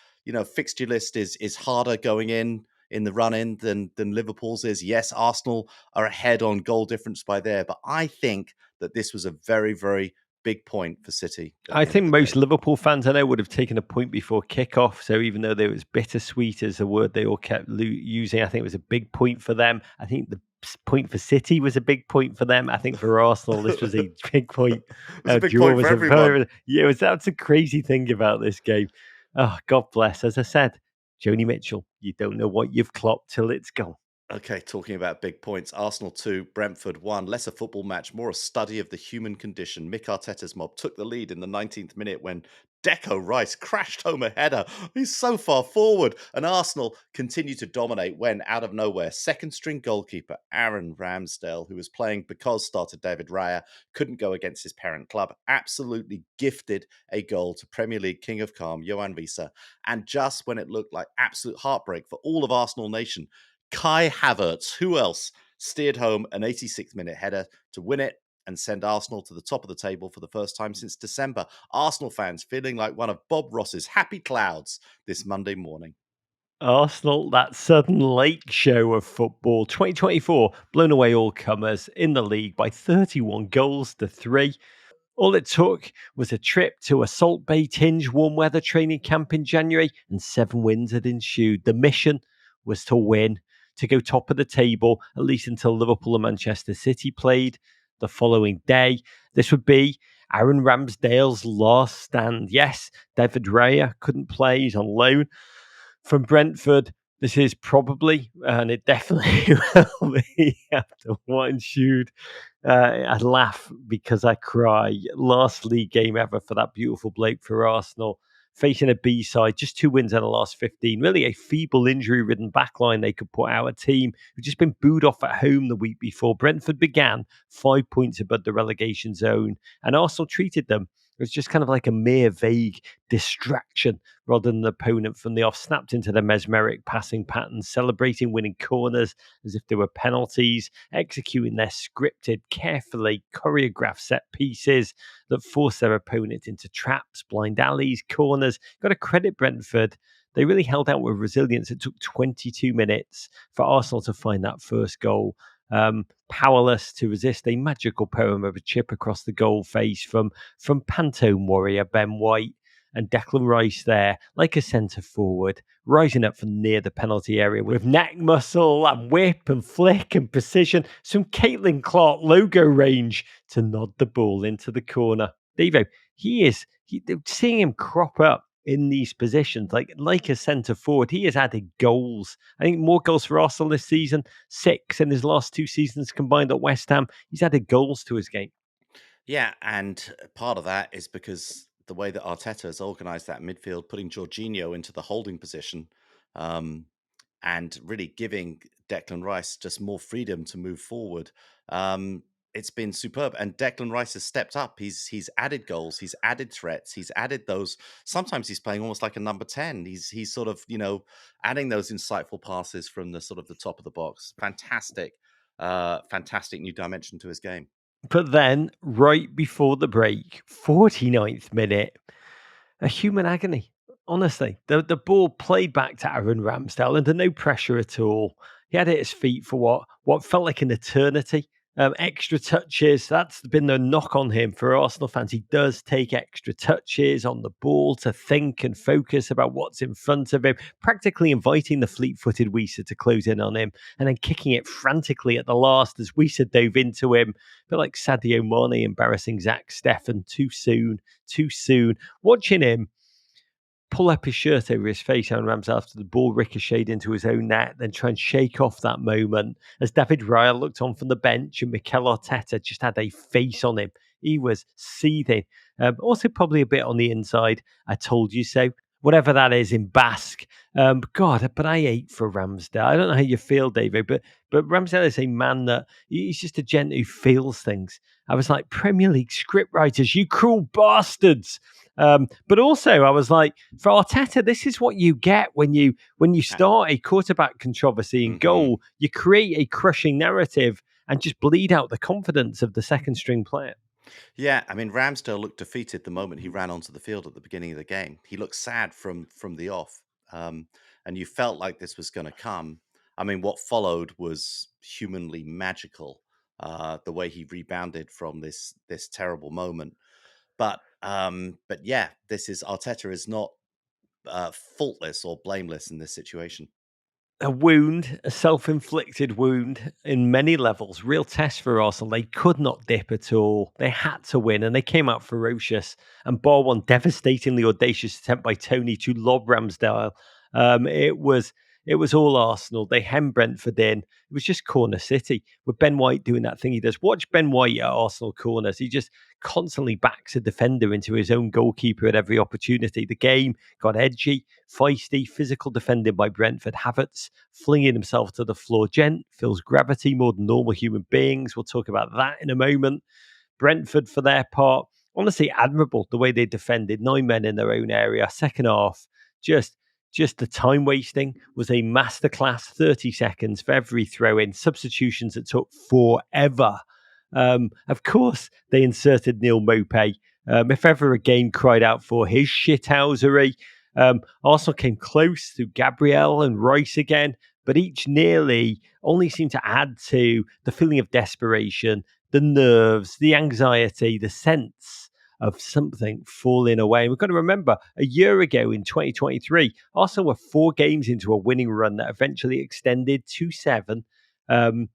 fixture list is harder going in the run-in than Liverpool's is. Yes, Arsenal are ahead on goal difference by there, but I think that this was a very, very big point for City. I think most Liverpool fans I know would have taken a point before kickoff. So even though there was bittersweet as a word they all kept using, I think it was a big point for them. I think the point for City was a big point for them. I think for Arsenal, this was a big point. It was a big point for everyone. That's a crazy thing about this game. Oh, God bless. As I said, Joni Mitchell, you don't know what you've clocked till it's gone. Okay, talking about big points. Arsenal 2, Brentford 1. Less a football match, more a study of the human condition. Mick Arteta's mob took the lead in the 19th minute when Deco Rice crashed home a header. He's so far forward. And Arsenal continued to dominate when, out of nowhere, second-string goalkeeper Aaron Ramsdale, who was playing because starter David Raya, couldn't go against his parent club, absolutely gifted a goal to Premier League King of Calm, Johan Wissa. And just when it looked like absolute heartbreak for all of Arsenal Nation, Kai Havertz, who else, steered home an 86th minute header to win it and send Arsenal to the top of the table for the first time since December. Arsenal fans feeling like one of Bob Ross's happy clouds this Monday morning. Arsenal, that sudden late show of football. 2024, blown away all comers in the league by 31 goals to 3. All it took was a trip to a Salt Bay Tinge warm weather training camp in January, and 7 wins had ensued. The mission was to win, to go top of the table, at least until Liverpool and Manchester City played the following day. This would be Aaron Ramsdale's last stand. Yes, David Raya couldn't play. He's on loan from Brentford. This is probably, and it definitely will be, after what ensued, I laugh because I cry. Last league game ever for that beautiful bloke for Arsenal. Facing a B-side, just 2 wins in the last 15. Really a feeble, injury-ridden backline they could put out. A team who'd just been booed off at home the week before. Brentford began 5 points above the relegation zone, and Arsenal treated them as just kind of like a mere vague distraction rather than an opponent from the off. Snapped into their mesmeric passing patterns, celebrating winning corners as if they were penalties, executing their scripted, carefully choreographed set pieces that force their opponent into traps, blind alleys, corners. Got to credit Brentford. They really held out with resilience. It took 22 minutes for Arsenal to find that first goal. Powerless to resist a magical poem of a chip across the goal face from Pantone warrior Ben White, and Declan Rice there, like a centre forward, rising up from near the penalty area with neck muscle and whip and flick and precision. Some Caitlin Clark logo range to nod the ball into the corner. Devo, seeing him crop up in these positions, like a centre forward, he has added goals. I think more goals for Arsenal this season, 6 in his last 2 seasons combined at West Ham. He's added goals to his game. Yeah, and part of that is because the way that Arteta has organised that midfield, putting Jorginho into the holding position, and really giving Declan Rice just more freedom to move forward. It's been superb, and Declan Rice has stepped up. He's added goals, he's added threats, he's added those. Sometimes he's playing almost like a number 10. He's sort of adding those insightful passes from the sort of the top of the box. Fantastic new dimension to his game. But then, right before the break, 49th minute, a human agony. Honestly, the ball played back to Aaron Ramsdale under no pressure at all. He had it at his feet for what felt like an eternity. Extra touches, that's been the knock on him for Arsenal fans. He does take extra touches on the ball to think and focus about what's in front of him, practically inviting the fleet-footed Wissa to close in on him and then kicking it frantically at the last as Wissa dove into him. A bit like Sadio Mane embarrassing Zach Steffen too soon. Watching him pull up his shirt over his face, Aaron Ramsdale, after the ball ricocheted into his own net, then try and shake off that moment as David Raya looked on from the bench and Mikel Arteta just had a face on him. He was seething. Also probably a bit on the inside. I told you so. Whatever that is in Basque. God, but I ate for Ramsdale. I don't know how you feel, David, but Ramsdale is a man that he's just a gent who feels things. I was like, Premier League scriptwriters, you cruel bastards. But also I was like, for Arteta, this is what you get when you start a quarterback controversy in goal. You create a crushing narrative and just bleed out the confidence of the second string player. Yeah, I mean, Ramsdale looked defeated the moment he ran onto the field at the beginning of the game. He looked sad from the off, and you felt like this was going to come. I mean, what followed was humanly magical. The way he rebounded from this terrible moment, but yeah, Arteta is not faultless or blameless in this situation. A wound, a self-inflicted wound in many levels. Real test for Arsenal. They could not dip at all. They had to win, and they came out ferocious. And bar one devastatingly audacious attempt by Tony to lob Ramsdale. It was all Arsenal. They hemmed Brentford in. It was just corner city with Ben White doing that thing he does. Watch Ben White at Arsenal corners. He just constantly backs a defender into his own goalkeeper at every opportunity. The game got edgy, feisty, physical defending by Brentford. Havertz flinging himself to the floor. Gent feels gravity more than normal human beings. We'll talk about that in a moment. Brentford, for their part, honestly admirable the way they defended. 9 men in their own area. Second half, just the time wasting was a masterclass. 30 seconds for every throw in. Substitutions that took forever. Of course, they inserted Neil Mopé. If ever a game cried out for his shithousery, Arsenal came close through Gabriel and Rice again, but each nearly only seemed to add to the feeling of desperation the nerves, the anxiety, the sense of something falling away. And we've got to remember, a year ago in 2023, Arsenal were 4 games into a winning run that eventually extended to 7. Can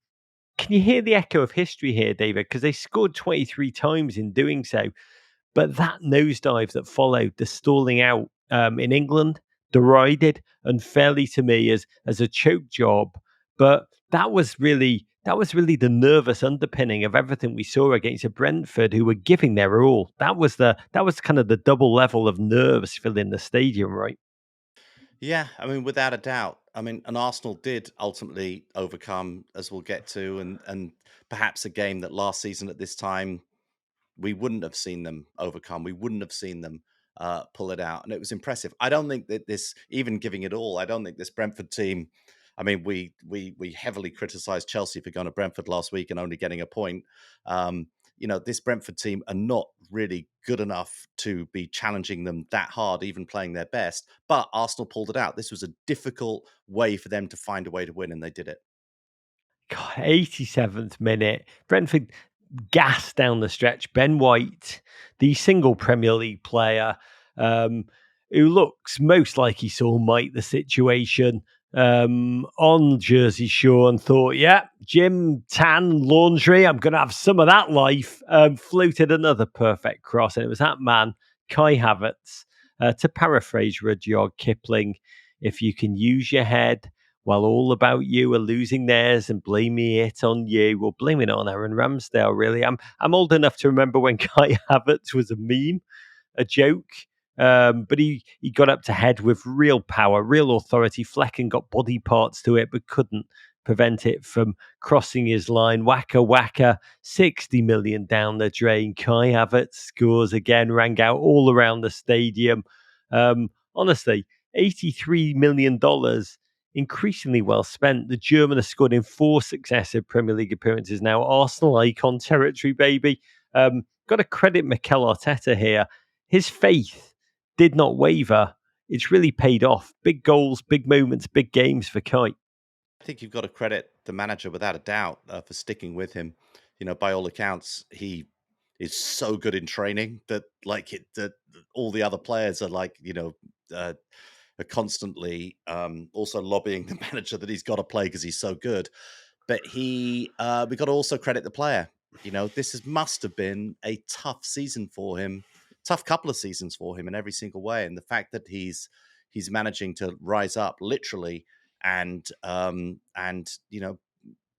you hear the echo of history here, David? Because they scored 23 times in doing so. But that nosedive that followed, the stalling out in England, derided unfairly to me as a choke job. But that was really the nervous underpinning of everything we saw against a Brentford who were giving their all. That was kind of the double level of nerves filling the stadium, right? Yeah, I mean, without a doubt. I mean, and Arsenal did ultimately overcome, as we'll get to, and perhaps a game that last season at this time we wouldn't have seen them overcome. We wouldn't have seen them pull it out, and it was impressive. I don't think that this, even giving it all, I don't think this Brentford team. I mean, we heavily criticised Chelsea for going to Brentford last week and only getting a point. This Brentford team are not really good enough to be challenging them that hard, even playing their best. But Arsenal pulled it out. This was a difficult way for them to find a way to win, and they did it. God, 87th minute. Brentford gas down the stretch. Ben White, the single Premier League player who looks most like he saw Mike the situation on Jersey Shore and thought, yeah, gym, tan, laundry, I'm going to have some of that life. Floated another perfect cross, and it was that man, Kai Havertz, to paraphrase Rudyard Kipling, if you can use your head while all about you are losing theirs and blaming it on you, or blaming it on Aaron Ramsdale, really. I'm old enough to remember when Kai Havertz was a meme, a joke, but he got up to head with real power, real authority. Flecken got body parts to it, but couldn't prevent it from crossing his line. Waka, 60 million down the drain. Kai Havertz scores again, rang out all around the stadium. Honestly, $83 million, increasingly well spent. The German has scored in 4 successive Premier League appearances now. Arsenal icon territory, baby. Got to credit Mikel Arteta here. His faith did not waver. It's really paid off. Big goals, big moments, big games for Kai. I think you've got to credit the manager without a doubt for sticking with him. By all accounts, he is so good in training that that all the other players are are constantly also lobbying the manager that he's got to play because he's so good. But we got to also credit the player. This must have been a tough season for him, tough couple of seasons for him in every single way. And the fact that he's managing to rise up literally and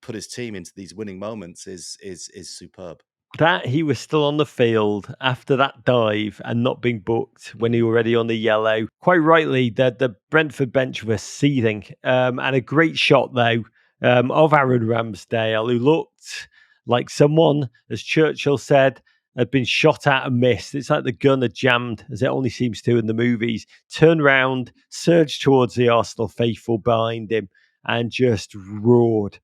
put his team into these winning moments is superb. That he was still on the field after that dive and not being booked when he was already on the yellow. Quite rightly, the Brentford bench was seething. And a great shot, though, of Aaron Ramsdale, who looked like someone, as Churchill said, had been shot at and missed. It's like the gun had jammed, as it only seems to in the movies. Turned round, surged towards the Arsenal faithful behind him, and just roared.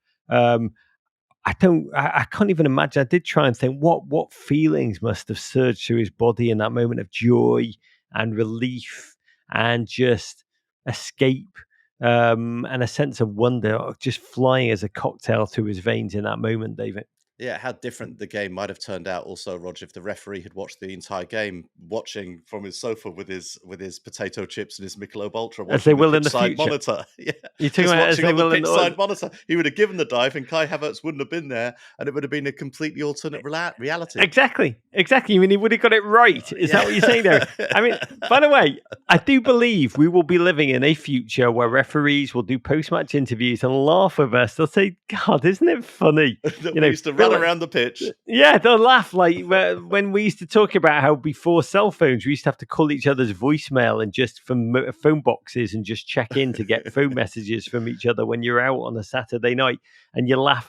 I can't even imagine. I did try and think what feelings must have surged through his body in that moment of joy and relief and just escape and a sense of wonder, just flying as a cocktail through his veins in that moment, David. Yeah, how different the game might have turned out also, Roger, if the referee had watched the entire game, watching from his sofa with his potato chips and his Michelob Ultra, As they watching will in the pitch-side future. monitor. Yeah, You're talking just about as watching they on the will in pitch-side monitor. He would have given the dive and Kai Havertz wouldn't have been there, and it would have been a completely alternate reality. Exactly. I mean, he would have got it right. Is that what you're saying there? I mean, by the way, I do believe we will be living in a future where referees will do post-match interviews and laugh with us. They'll say, God, isn't it funny? That we used to run around the pitch. Yeah, they'll laugh like when we used to talk about how before cell phones, we used to have to call each other's voicemail and just from phone boxes and just check in to get phone messages from each other when you're out on a Saturday night. And you laugh,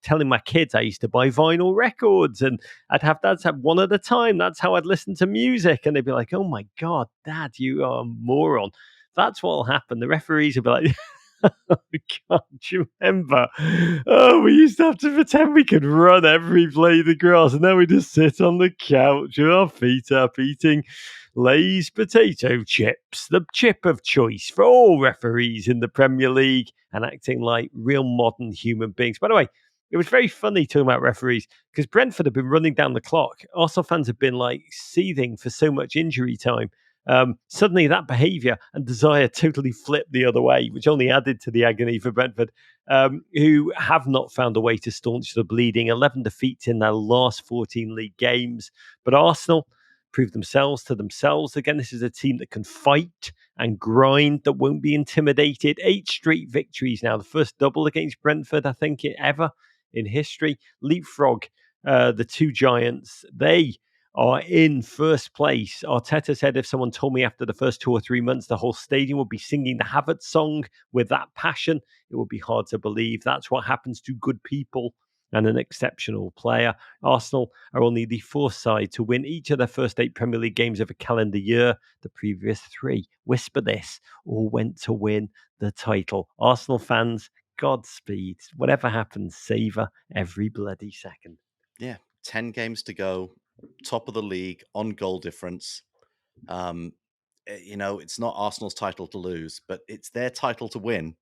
telling my kids I used to buy vinyl records and I'd have dads have one at a time. That's how I'd listen to music. And they'd be like, oh my God, Dad, you are a moron. That's what'll happen. The referees will be like, oh, God, do you remember? Oh, we used to have to pretend we could run every blade of grass, and now we just sit on the couch with our feet up eating Lay's potato chips, the chip of choice for all referees in the Premier League, and acting like real modern human beings. By the way, It was very funny talking about referees because Brentford have been running down the clock. Arsenal fans have been like seething for so much injury time. Suddenly that behaviour and desire totally flipped the other way, which only added to the agony for Brentford, who have not found a way to staunch the bleeding. 11 defeats in their last 14 league games. But Arsenal proved themselves to themselves. Again, this is a team that can fight and grind, that won't be intimidated. 8 straight victories now. The first double against Brentford, I think, ever in history. Leapfrog the two giants. They are in first place. Arteta said if someone told me after the first 2 or 3 months the whole stadium would be singing the Havertz song with that passion, it would be hard to believe. That's what happens to good people and an exceptional player. Arsenal are only the 4th side to win each of their first 8 Premier League games of a calendar year. The previous 3, whisper this, all went to win the title. Arsenal fans, Godspeed. Whatever happens, savour every bloody second. Yeah, 10 games to go, top of the league on goal difference. It's not Arsenal's title to lose, but it's their title to win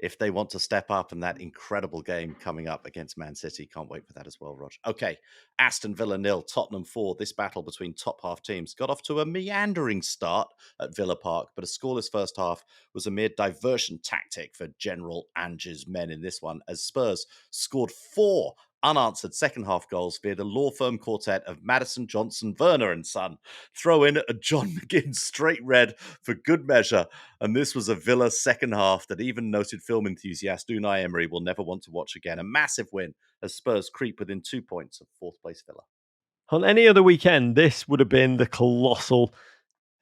if they want to step up, in that incredible game coming up against Man City. Can't wait for that as well, Rog. Okay, Aston Villa 0, Tottenham 4. This battle between top half teams got off to a meandering start at Villa Park, but a scoreless first half was a mere diversion tactic for General Ange's men in this one, as Spurs scored 4 unanswered second half goals via the law firm quartet of Maddison, Johnson, Werner and Son. Throw in a John McGinn straight red for good measure. And this was a Villa second half that even noted film enthusiast Unai Emery will never want to watch again. A massive win as Spurs creep within 2 points of 4th place Villa. On any other weekend, this would have been the colossal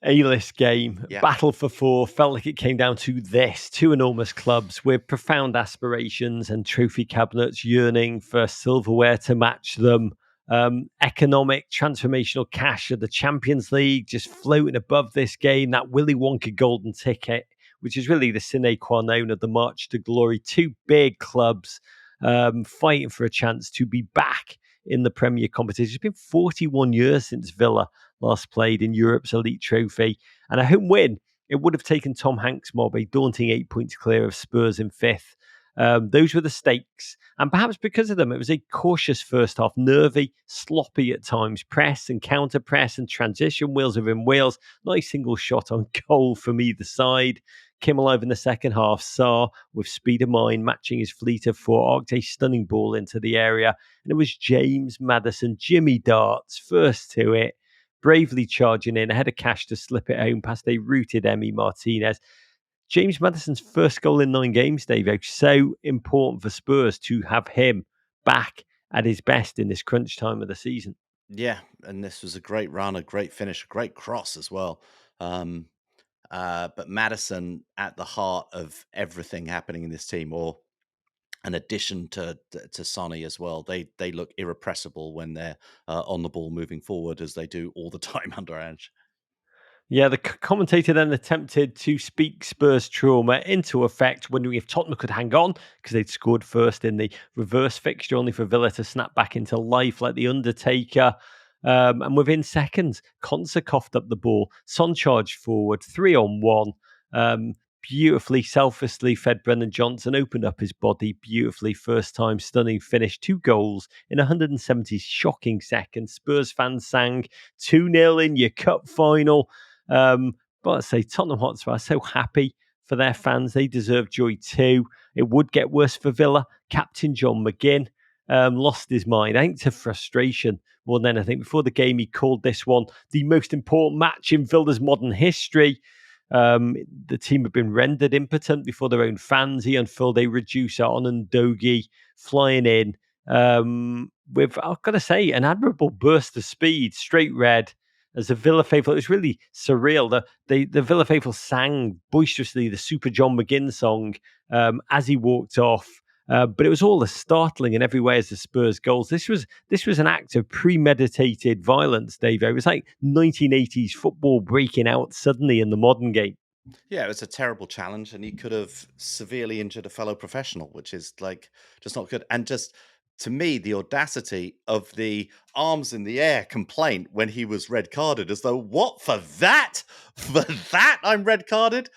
A-list game. Yeah. Battle for 4 felt like it came down to this. 2 enormous clubs with profound aspirations and trophy cabinets yearning for silverware to match them. Economic, transformational cash of the Champions League just floating above this game. That Willy Wonka golden ticket, which is really the sine qua non of the march to glory. 2 big clubs fighting for a chance to be back in the Premier competition. It's been 41 years since Villa last played in Europe's elite trophy, and a home win. It would have taken Tom Hanks' mob a daunting 8 points clear of Spurs in 5th. Those were the stakes, and perhaps because of them, it was a cautious first half, nervy, sloppy at times, press and counter press and transition wheels within wheels. Not a single shot on goal from either side. Came alive in the second half. Sarr, with speed of mind, matching his fleet of 4, arced a stunning ball into the area, and it was James Maddison, Jimmy Darts, first to it, bravely charging in ahead of Cash to slip it home past a rooted Emi Martinez. James Maddison's first goal in 9 games, Dave. So important for Spurs to have him back at his best in this crunch time of the season. Yeah, and this was a great run, a great finish, a great cross as well. But Maddison at the heart of everything happening in this team, or an addition to Sonny as well. They look irrepressible when they're on the ball moving forward, as they do all the time under Ange. Yeah, the commentator then attempted to speak Spurs trauma into effect, wondering if Tottenham could hang on because they'd scored first in the reverse fixture, only for Villa to snap back into life like the Undertaker. And within seconds, Konsa coughed up the ball. Son charged forward, 3-on-1. Beautifully, selflessly fed Brennan Johnson, opened up his body beautifully. First time, stunning finish. 2 goals in 170 shocking seconds. Spurs fans sang 2-0 in your cup final. But I say Tottenham Hotspur are so happy for their fans. They deserve joy too. It would get worse for Villa. Captain John McGinn lost his mind. I think to frustration more than anything. Before the game, he called this one the most important match in Villa's modern history. The team have been rendered impotent before their own fans. He unfurled a reducer on Ndogi, flying in with, I've got to say, an admirable burst of speed, straight red. As a Villa faithful, it was really surreal. The Villa faithful sang boisterously the Super John McGinn song as he walked off. But it was all as startling in every way as the Spurs goals. This was an act of premeditated violence, Dave. It was like 1980s football breaking out suddenly in the modern game. Yeah, it was a terrible challenge, and he could have severely injured a fellow professional, which is like just not good. And just to me, the audacity of the arms in the air complaint when he was red carded, as though, what, for that? For that I'm red carded?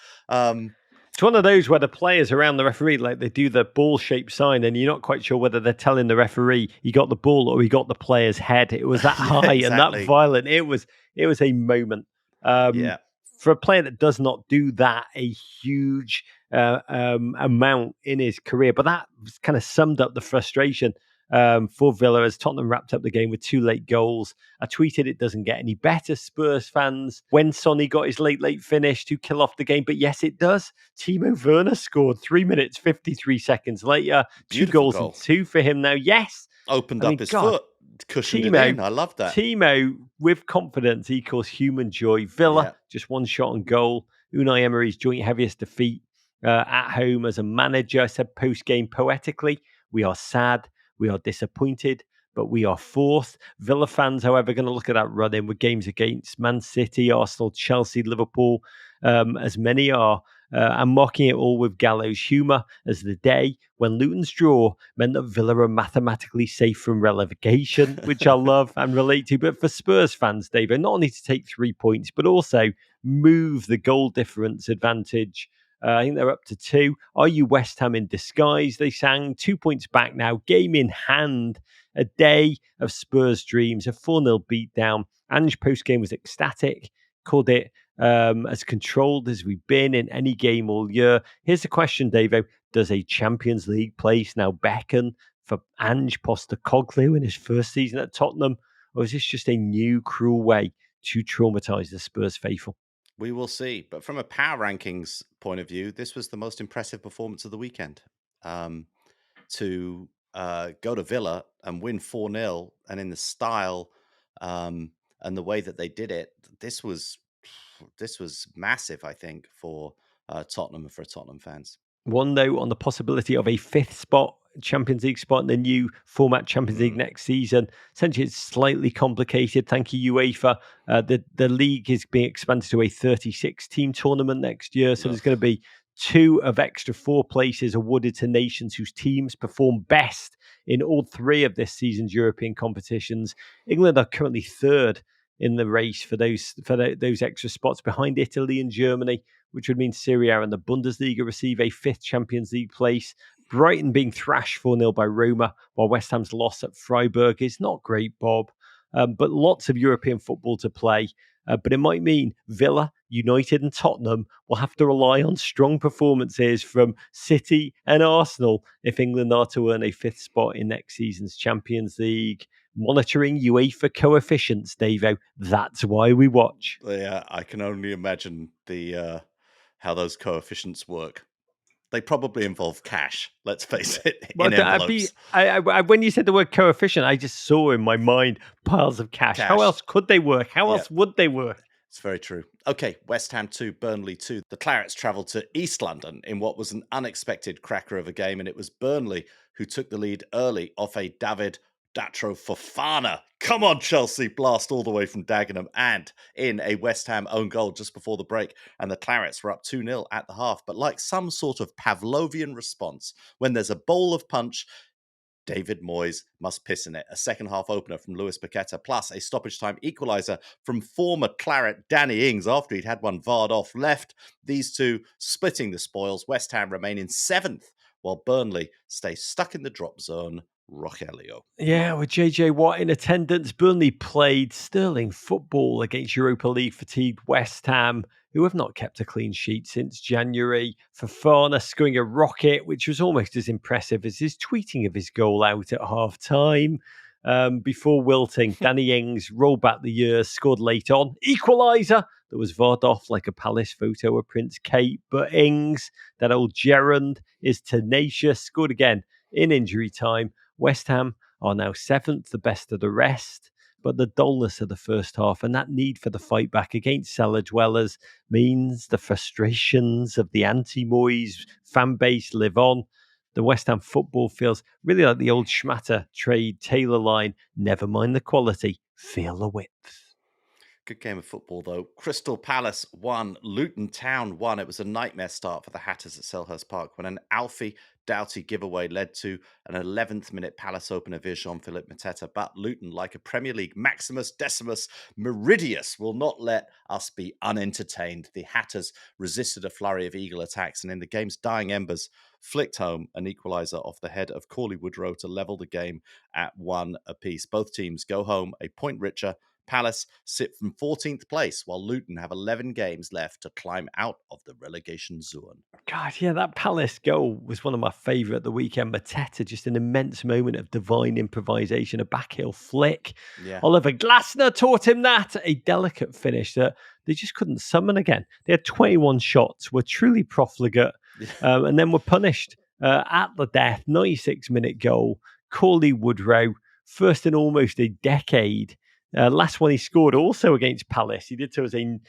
It's one of those where the players around the referee, like they do the ball-shaped sign, and you're not quite sure whether they're telling the referee he got the ball or he got the player's head. It was that high and that violent. It was a moment. For a player that does not do that a huge amount in his career, but that kind of summed up the frustration for Villa as Tottenham wrapped up the game with 2 late goals. I tweeted it doesn't get any better, Spurs fans, when Sonny got his late finish to kill off the game. But yes, it does. Timo Werner scored 3 minutes, 53 seconds later. Beautiful 2 goals and 2 for him now. Yes. Opened up his foot, cushioned it in. I love that. Timo, with confidence, equals human joy. Villa, just 1 shot on goal. Unai Emery's joint heaviest defeat at home as a manager, said post-game poetically, "We are sad. We are disappointed, but we are 4th. Villa fans, however, going to look at that run-in with games against Man City, Arsenal, Chelsea, Liverpool, as many are, and mocking it all with gallows humour as the day when Luton's draw meant that Villa are mathematically safe from relegation, which I love and relate to. But for Spurs fans, David, not only to take 3 points, but also move the goal difference advantage. I think they're up to 2. Are you West Ham in disguise? They sang 2 points back now, game in hand. A day of Spurs dreams, a 4-0 beatdown. Ange post-game was ecstatic, called it as controlled as we've been in any game all year. Here's the question, Davo. Does a Champions League place now beckon for Ange Postecoglou in his first season at Tottenham? Or is this just a new, cruel way to traumatise the Spurs faithful? We will see. But from a power rankings point of view, this was the most impressive performance of the weekend. To go to Villa and win 4-0, and in the style and the way that they did it, this was massive, I think, for Tottenham and for Tottenham fans. One note on the possibility of a 5th spot, Champions League spot in the new format Champions League next season. Essentially, it's slightly complicated. Thank you, UEFA. The league is being expanded to a 36-team tournament next year. So there's going to be 2 of extra 4 places awarded to nations whose teams perform best in all 3 of this season's European competitions. England are currently 3rd in the race for those extra spots behind Italy and Germany, which would mean Serie A and the Bundesliga receive a 5th Champions League place. Brighton being thrashed 4-0 by Roma, while West Ham's loss at Freiburg is not great, Bob. But lots of European football to play. But it might mean Villa, United and Tottenham will have to rely on strong performances from City and Arsenal if England are to earn a 5th spot in next season's Champions League. Monitoring UEFA coefficients, Davo. That's why we watch. Yeah, I can only imagine how those coefficients work. They probably involve cash, let's face it, in envelopes. When you said the word coefficient, I just saw in my mind piles of cash. How else could they work? How else would they work? It's very true. Okay, West Ham 2, Burnley 2. The Clarets travelled to East London in what was an unexpected cracker of a game, and it was Burnley who took the lead early off a David Datro Fofana. Come on, Chelsea, blast all the way from Dagenham, and in a West Ham own goal just before the break. And the Clarets were up 2-0 at the half. But like some sort of Pavlovian response, when there's a bowl of punch, David Moyes must piss in it. A second half opener from Luis Paqueta, plus a stoppage time equaliser from former Claret Danny Ings after he'd had one VAR'd off left. These two splitting the spoils. West Ham remain in 7th, while Burnley stay stuck in the drop zone. Rogelio. Yeah, with JJ Watt in attendance, Burnley played sterling football against Europa League fatigued West Ham, who have not kept a clean sheet since January. Fofana scoring a rocket, which was almost as impressive as his tweeting of his goal out at half-time. Before wilting, Danny Ings rolled back the years, scored late on. Equaliser that was VAR'd off like a Palace photo of Prince Kate. But Ings, that old gerund, is tenacious, scored again in injury time. West Ham are now 7th, the best of the rest. But the dullness of the first half and that need for the fight back against cellar dwellers means the frustrations of the anti-Moyes fan base live on. The West Ham football feels really like the old Schmatter trade Taylor line. Never mind the quality, feel the width. Good game of football, though. Crystal Palace won. Luton Town won. It was a nightmare start for the Hatters at Selhurst Park when an Alfie Doughty giveaway led to an 11th minute Palace opener via Jean-Philippe Mateta. But Luton, like a Premier League Maximus Decimus Meridius, will not let us be unentertained. The Hatters resisted a flurry of eagle attacks and in the game's dying embers flicked home an equaliser off the head of Corley Woodrow to level the game at 1 apiece. Both teams go home a point richer. Palace sit from 14th place, while Luton have 11 games left to climb out of the relegation zone. God, yeah, that Palace goal was one of my favourite at the weekend. Mateta, just an immense moment of divine improvisation, a backheel flick. Yeah. Oliver Glasner taught him that. A delicate finish that they just couldn't summon again. They had 21 shots, were truly profligate, and then were punished at the death. 96-minute goal. Corley Woodrow, first in almost a decade. Last one he scored also against Palace. He did so as a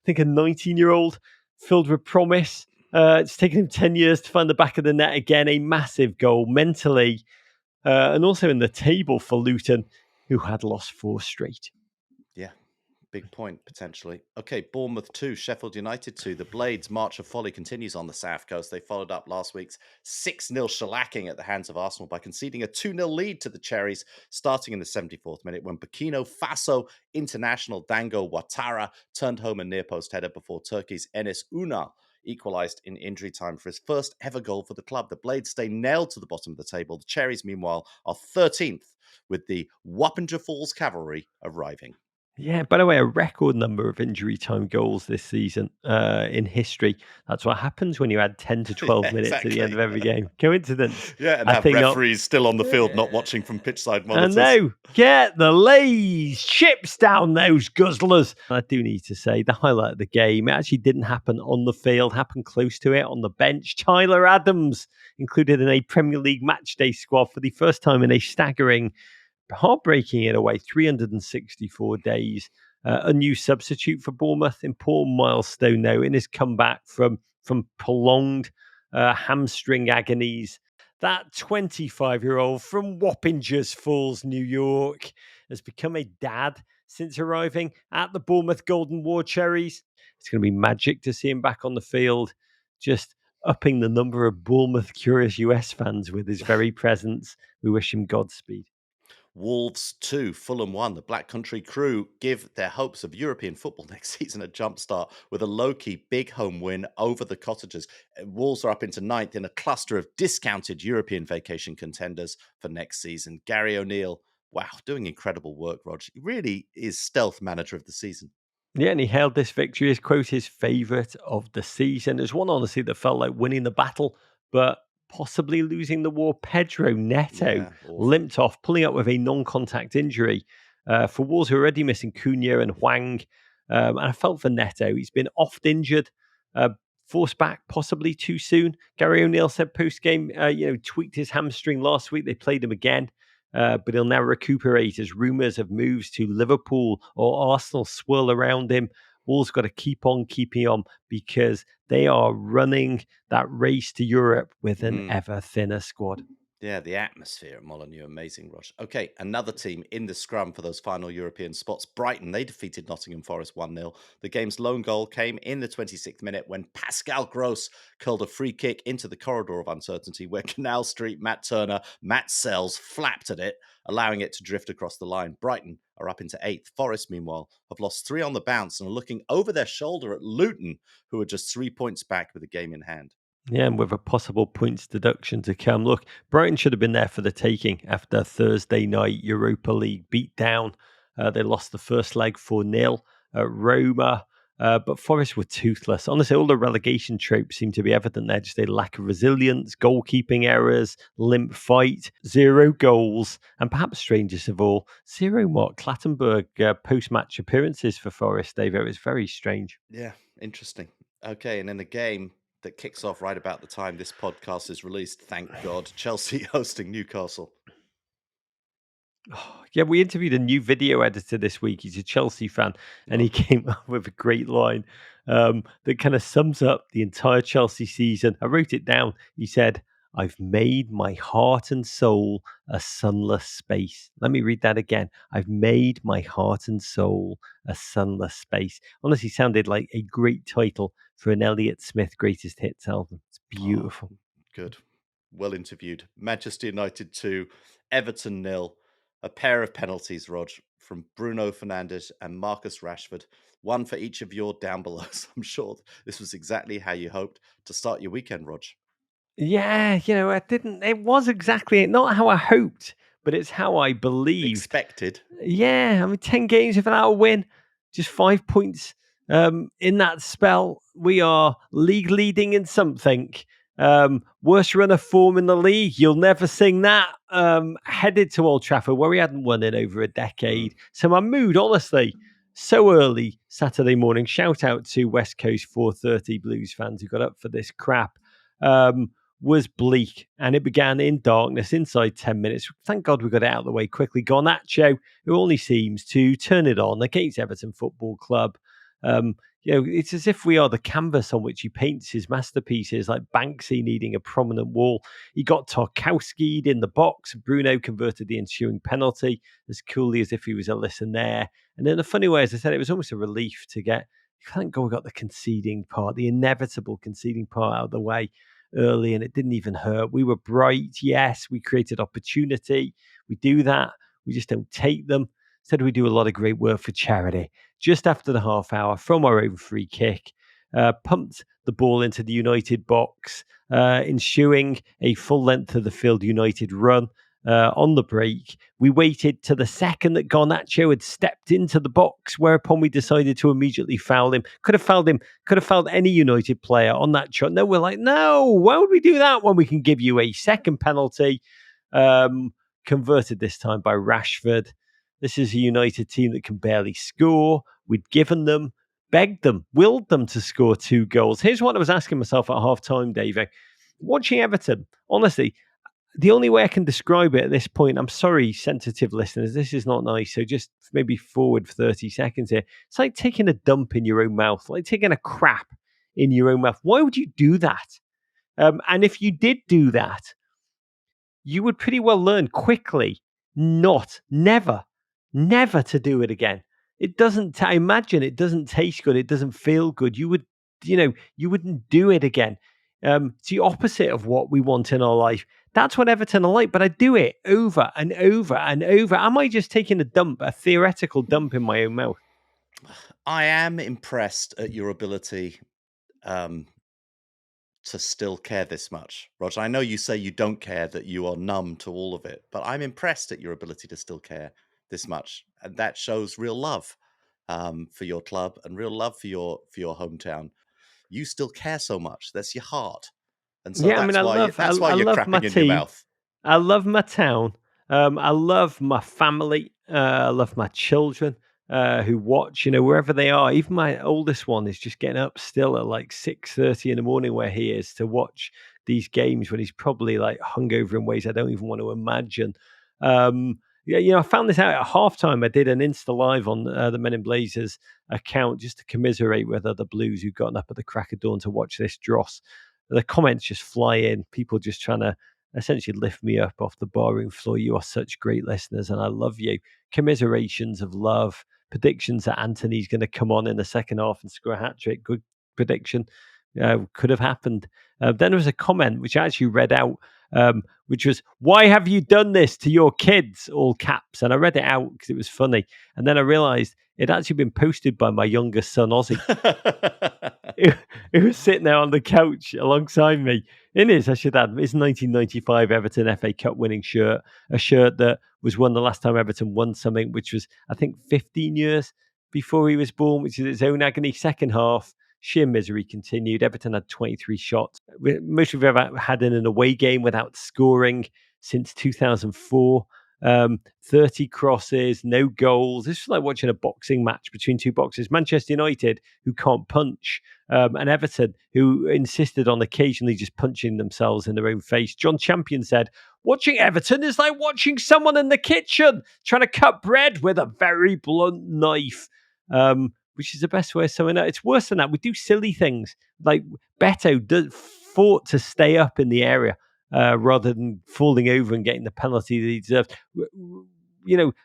19-year-old filled with promise. It's taken him 10 years to find the back of the net again. A massive goal mentally and also in the table for Luton, who had lost 4 straight. Yeah. Big point, potentially. Okay, Bournemouth 2, Sheffield United 2. The Blades' march of folly continues on the South Coast. They followed up last week's 6-0 shellacking at the hands of Arsenal by conceding a 2-0 lead to the Cherries, starting in the 74th minute when Burkina Faso international Dango Ouattara turned home a near-post header before Turkey's Enes Ünal equalised in injury time for his first ever goal for the club. The Blades stay nailed to the bottom of the table. The Cherries, meanwhile, are 13th, with the Wappinger Falls Cavalry arriving. Yeah, by the way, a record number of injury time goals this season in history. That's what happens when you add 10 to 12 minutes at the end of every game. Coincidence? Yeah, and have referees still on the field, not watching from pitchside monitors. I know. Get the Lays chips down those guzzlers. I do need to say the highlight of the game, it actually didn't happen on the field, happened close to it on the bench. Tyler Adams included in a Premier League matchday squad for the first time in a staggering, heartbreaking in a way, 364 days. A new substitute for Bournemouth, important milestone though in his comeback from prolonged hamstring agonies. That 25-year-old from Wappingers Falls, New York, has become a dad since arriving at the Bournemouth Golden War Cherries. It's going to be magic to see him back on the field, just upping the number of Bournemouth curious US fans with his very presence. We wish him Godspeed. Wolves 2, Fulham 1. The Black Country crew give their hopes of European football next season a jumpstart with a low-key big home win over the Cottagers. Wolves are up into 9th in a cluster of discounted European vacation contenders for next season. Gary O'Neill, wow, doing incredible work, Rog. He really is stealth manager of the season. Yeah, and he hailed this victory as, quote, his favourite of the season. There's one, honestly, that felt like winning the battle, but possibly losing the war. Pedro Neto limped off, pulling up with a non-contact injury. For Wolves, who are already missing Cunha and Hwang. And I felt for Neto. He's been oft injured, forced back possibly too soon. Gary O'Neill said post-game, tweaked his hamstring last week. They played him again. But he'll now recuperate as rumours of moves to Liverpool or Arsenal swirl around him. Wolves got to keep on keeping on because they are running that race to Europe with an ever thinner squad. Yeah, the atmosphere at Molineux, amazing, Rosh. Okay, another team in the scrum for those final European spots. Brighton, they defeated Nottingham Forest 1-0. The game's lone goal came in the 26th minute when Pascal Gross curled a free kick into the corridor of uncertainty where Canal Street, Matt Turner, Matt Sells flapped at it, allowing it to drift across the line. Brighton are up into 8th. Forest, meanwhile, have lost 3 on the bounce and are looking over their shoulder at Luton, who are just 3 points back with the game in hand. Yeah, and with a possible points deduction to come. Look, Brighton should have been there for the taking after Thursday night Europa League beatdown. They lost the first leg 4-0 at Roma, but Forest were toothless. Honestly, all the relegation tropes seem to be evident there. Just a lack of resilience, goalkeeping errors, limp fight, 0 goals, and perhaps strangest of all, 0 Mark Clattenburg post-match appearances for Forest, Dave. It was very strange. Yeah, interesting. Okay, and in the game that kicks off right about the time this podcast is released, thank God, Chelsea hosting Newcastle. Oh, yeah, we interviewed a new video editor this week. He's a Chelsea fan, and he came up with a great line that kind of sums up the entire Chelsea season. I wrote it down. He said, I've made my heart and soul a sunless space. Let me read that again. I've made my heart and soul a sunless space. Honestly, sounded like a great title for an Elliott Smith greatest hits album. It's beautiful. Oh, good. Well interviewed. Manchester United 2, Everton 0. A pair of penalties, Rog, from Bruno Fernandes and Marcus Rashford. One for each of your down belows. I'm sure this was exactly how you hoped to start your weekend, Rog. Yeah, it was exactly not how I hoped, but it's how I believed. Expected. Yeah, I mean, 10 games without a win, just 5 points in that spell. We are league leading in something. Worst run of form in the league. You'll never sing that. Headed to Old Trafford, where we hadn't won in over a decade. So my mood, honestly, so early Saturday morning. Shout out to West Coast 4:30 Blues fans who got up for this crap. Was bleak, and it began in darkness inside 10 minutes. Thank God we got it out of the way quickly. Garnacho, who only seems to turn it on against Everton Football Club. It's as if we are the canvas on which he paints his masterpieces, like Banksy needing a prominent wall. He got Tarkowski'd in the box. Bruno converted the ensuing penalty as coolly as if he was a listen there. And in a funny way, as I said, it was almost a relief to get, thank God we got the conceding part, the inevitable conceding part out of the way early, and it didn't even hurt. We were bright. Yes, we created opportunity. We do that. We just don't take them. Instead, we do a lot of great work for charity. Just after the half hour, from our own free kick, pumped the ball into the United box, ensuing a full length of the field United run. On the break, we waited to the second that Garnacho had stepped into the box, whereupon we decided to immediately foul him. Could have fouled any United player on that shot. No, we're like, no, why would we do that when we can give you a second penalty? Converted this time by Rashford. This is a United team that can barely score. We'd given them, begged them, willed them to score 2 goals. Here's what I was asking myself at half time, Davey. Watching Everton, honestly, the only way I can describe it at this point, I'm sorry, sensitive listeners, this is not nice. So just maybe forward 30 seconds here. It's like taking a dump in your own mouth, like taking a crap in your own mouth. Why would you do that? And if you did do that, you would pretty well learn quickly never to do it again. It doesn't, I imagine it doesn't taste good. It doesn't feel good. You wouldn't do it again. It's the opposite of what we want in our life. That's what Everton are like, but I do it over and over and over. Am I just taking a theoretical dump in my own mouth? I am impressed at your ability to still care this much, Roger. I know you say you don't care, that you are numb to all of it, but I'm impressed at your ability to still care this much, and that shows real love for your club and real love for your hometown. You still care so much. That's your heart, and so Yeah, I mean, I love you're my crapping in your team. mouth. I love my town. I love my family. I love my children who watch, wherever they are. Even my oldest one is just getting up still at like 6:30 in the morning where he is to watch these games when he's probably like hungover in ways I don't even want to imagine. I found this out at halftime. I did an Insta Live on the Men in Blazers account just to commiserate with other Blues who'd gotten up at the crack of dawn to watch this dross. The comments just fly in. People just trying to essentially lift me up off the barroom floor. You are such great listeners, and I love you. Commiserations of love. Predictions that Anthony's going to come on in the second half and score a hat trick. Good prediction. Could have happened. Then there was a comment which I actually read out, which was, "Why have you done this to your kids?" All caps. And I read it out because it was funny. And then I realized it had actually been posted by my youngest son, Ozzy. Who was sitting there on the couch alongside me in his 1995 Everton FA Cup winning shirt, a shirt that was won the last time Everton won something, which was, I think, 15 years before he was born, which is its own agony. Second half, sheer misery continued. Everton had 23 shots. Most we've ever had in an away game without scoring since 2004. 30 crosses, no goals. This is like watching a boxing match between two boxers. Manchester United, who can't punch, and Everton, who insisted on occasionally just punching themselves in their own face. John Champion said, "Watching Everton is like watching someone in the kitchen trying to cut bread with a very blunt knife." Which is the best way of summing it. It's worse than that. We do silly things. Like Beto fought to stay up in the area rather than falling over and getting the penalty that he deserved.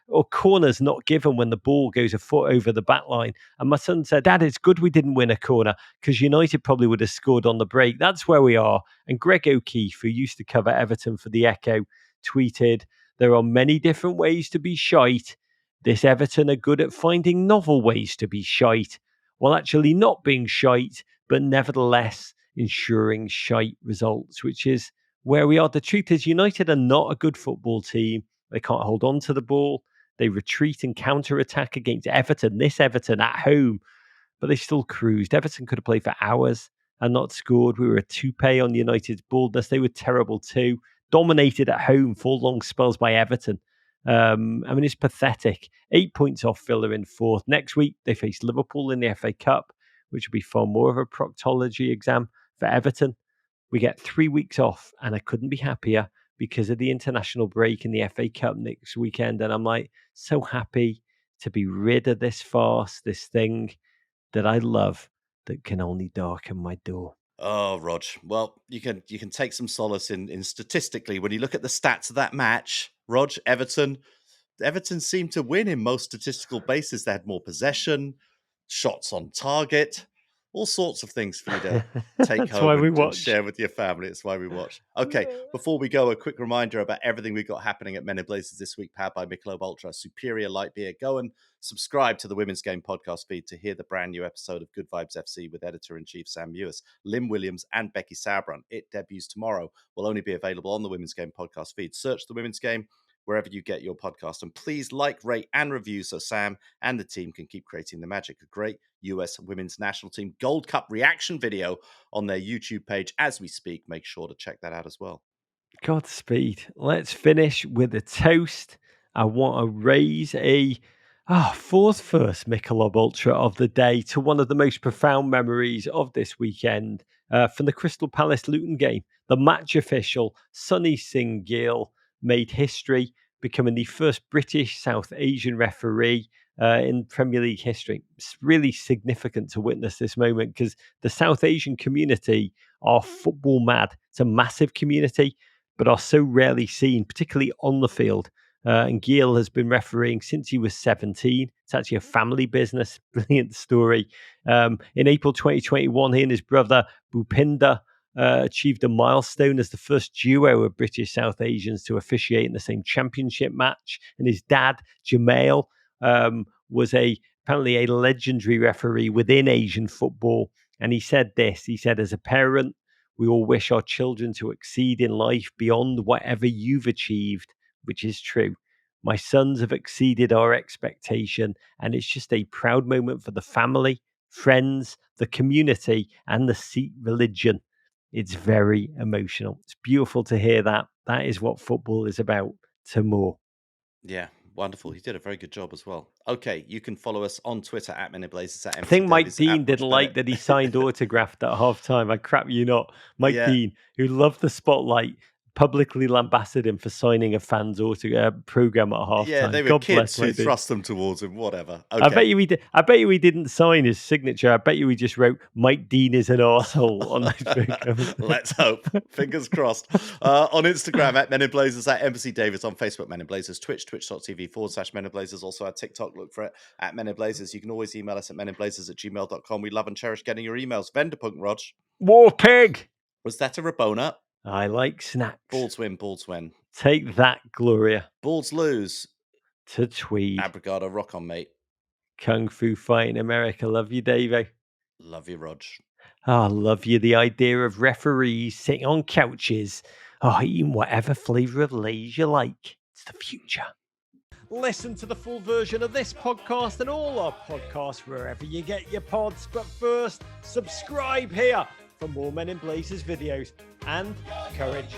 Or corners not given when the ball goes a foot over the back line. And my son said, Dad, it's good we didn't win a corner because United probably would have scored on the break. That's where we are. And Greg O'Keefe, who used to cover Everton for The Echo, tweeted, there are many different ways to be shite. This Everton are good at finding novel ways to be shite, while actually not being shite, but nevertheless ensuring shite results, which is where we are. The truth is, United are not a good football team. They can't hold on to the ball. They retreat and counter-attack against Everton, this Everton at home, but they still cruised. Everton could have played for hours and not scored. We were a toupee on United's boldness. They were terrible too. Dominated at home for long spells by Everton. It's pathetic. 8 points off Villa in fourth. Next week, they face Liverpool in the FA Cup, which will be far more of a proctology exam for Everton. We get 3 weeks off, and I couldn't be happier because of the international break in the FA Cup next weekend. And I'm like, so happy to be rid of this farce, this thing that I love that can only darken my door. Oh, Rog. Well, you can take some solace in statistically when you look at the stats of that match. Rog, Everton seemed to win in most statistical bases. They had more possession, shots on target, all sorts of things for you to take home and share with your family. It's why we watch. Okay, before we go, a quick reminder about everything we've got happening at Men in Blazers this week, powered by Michelob Ultra, superior light beer. Go and subscribe to the Women's Game podcast feed to hear the brand new episode of Good Vibes FC with editor-in-chief Sam Mewis, Lynn Williams, and Becky Sauerbrunn. It debuts tomorrow. Will only be available on the Women's Game podcast feed. Search the Women's Game wherever you get your podcast. And please like, rate, and review so Sam and the team can keep creating the magic. A great US Women's National Team Gold Cup reaction video on their YouTube page as we speak. Make sure to check that out as well. Godspeed. Let's finish with a toast. I want to raise a fourth first Michelob Ultra of the day to one of the most profound memories of this weekend from the Crystal Palace Luton game. The match official, Sunny Singh Gill, made history, becoming the first British South Asian referee in Premier League history. It's really significant to witness this moment because the South Asian community are football mad. It's a massive community, but are so rarely seen, particularly on the field. And Gill has been refereeing since he was 17. It's actually a family business. Brilliant story. In April 2021, he and his brother Bhupinder achieved a milestone as the first duo of British South Asians to officiate in the same championship match. And his dad, Jamail, was apparently a legendary referee within Asian football. And he said this, as a parent, we all wish our children to exceed in life beyond whatever you've achieved, which is true. My sons have exceeded our expectation, and it's just a proud moment for the family, friends, the community, and the Sikh religion. It's very emotional. It's beautiful to hear that. That is what football is about to more. Yeah, wonderful. He did a very good job as well. Okay, you can follow us on Twitter at Men in Blazers. I think Mike Dean didn't like that he signed autographed at half-time. I crap you not. Mike Dean, who loved the spotlight, publicly lambasted him for signing a fan's program at halftime. Yeah, they were kids who thrust them towards him. Whatever. Okay. I bet you he didn't sign his signature. I bet you he just wrote "Mike Dean is an arsehole" on his program. Let's hope. Fingers crossed. On Instagram at Men in Blazers, at Embassy Davis, on Facebook Men in Blazers, twitch.tv/Men in Blazers. Also our TikTok, look for it at Men in Blazers. You can always email us at meninblazers@gmail.com. We love and cherish getting your emails. Venderpunk, Rog. War pig. Was that a Rabona? I like snacks. Balls win. Take that, Gloria. Balls lose. To Tweed. Abrigado, rock on, mate. Kung Fu Fight in America. Love you, Davey. Love you, Rog. Oh, love you. The idea of referees sitting on couches, eating whatever flavour of Lay's you like. It's the future. Listen to the full version of this podcast and all our podcasts wherever you get your pods. But first, subscribe here for more Men in Blazers videos and courage.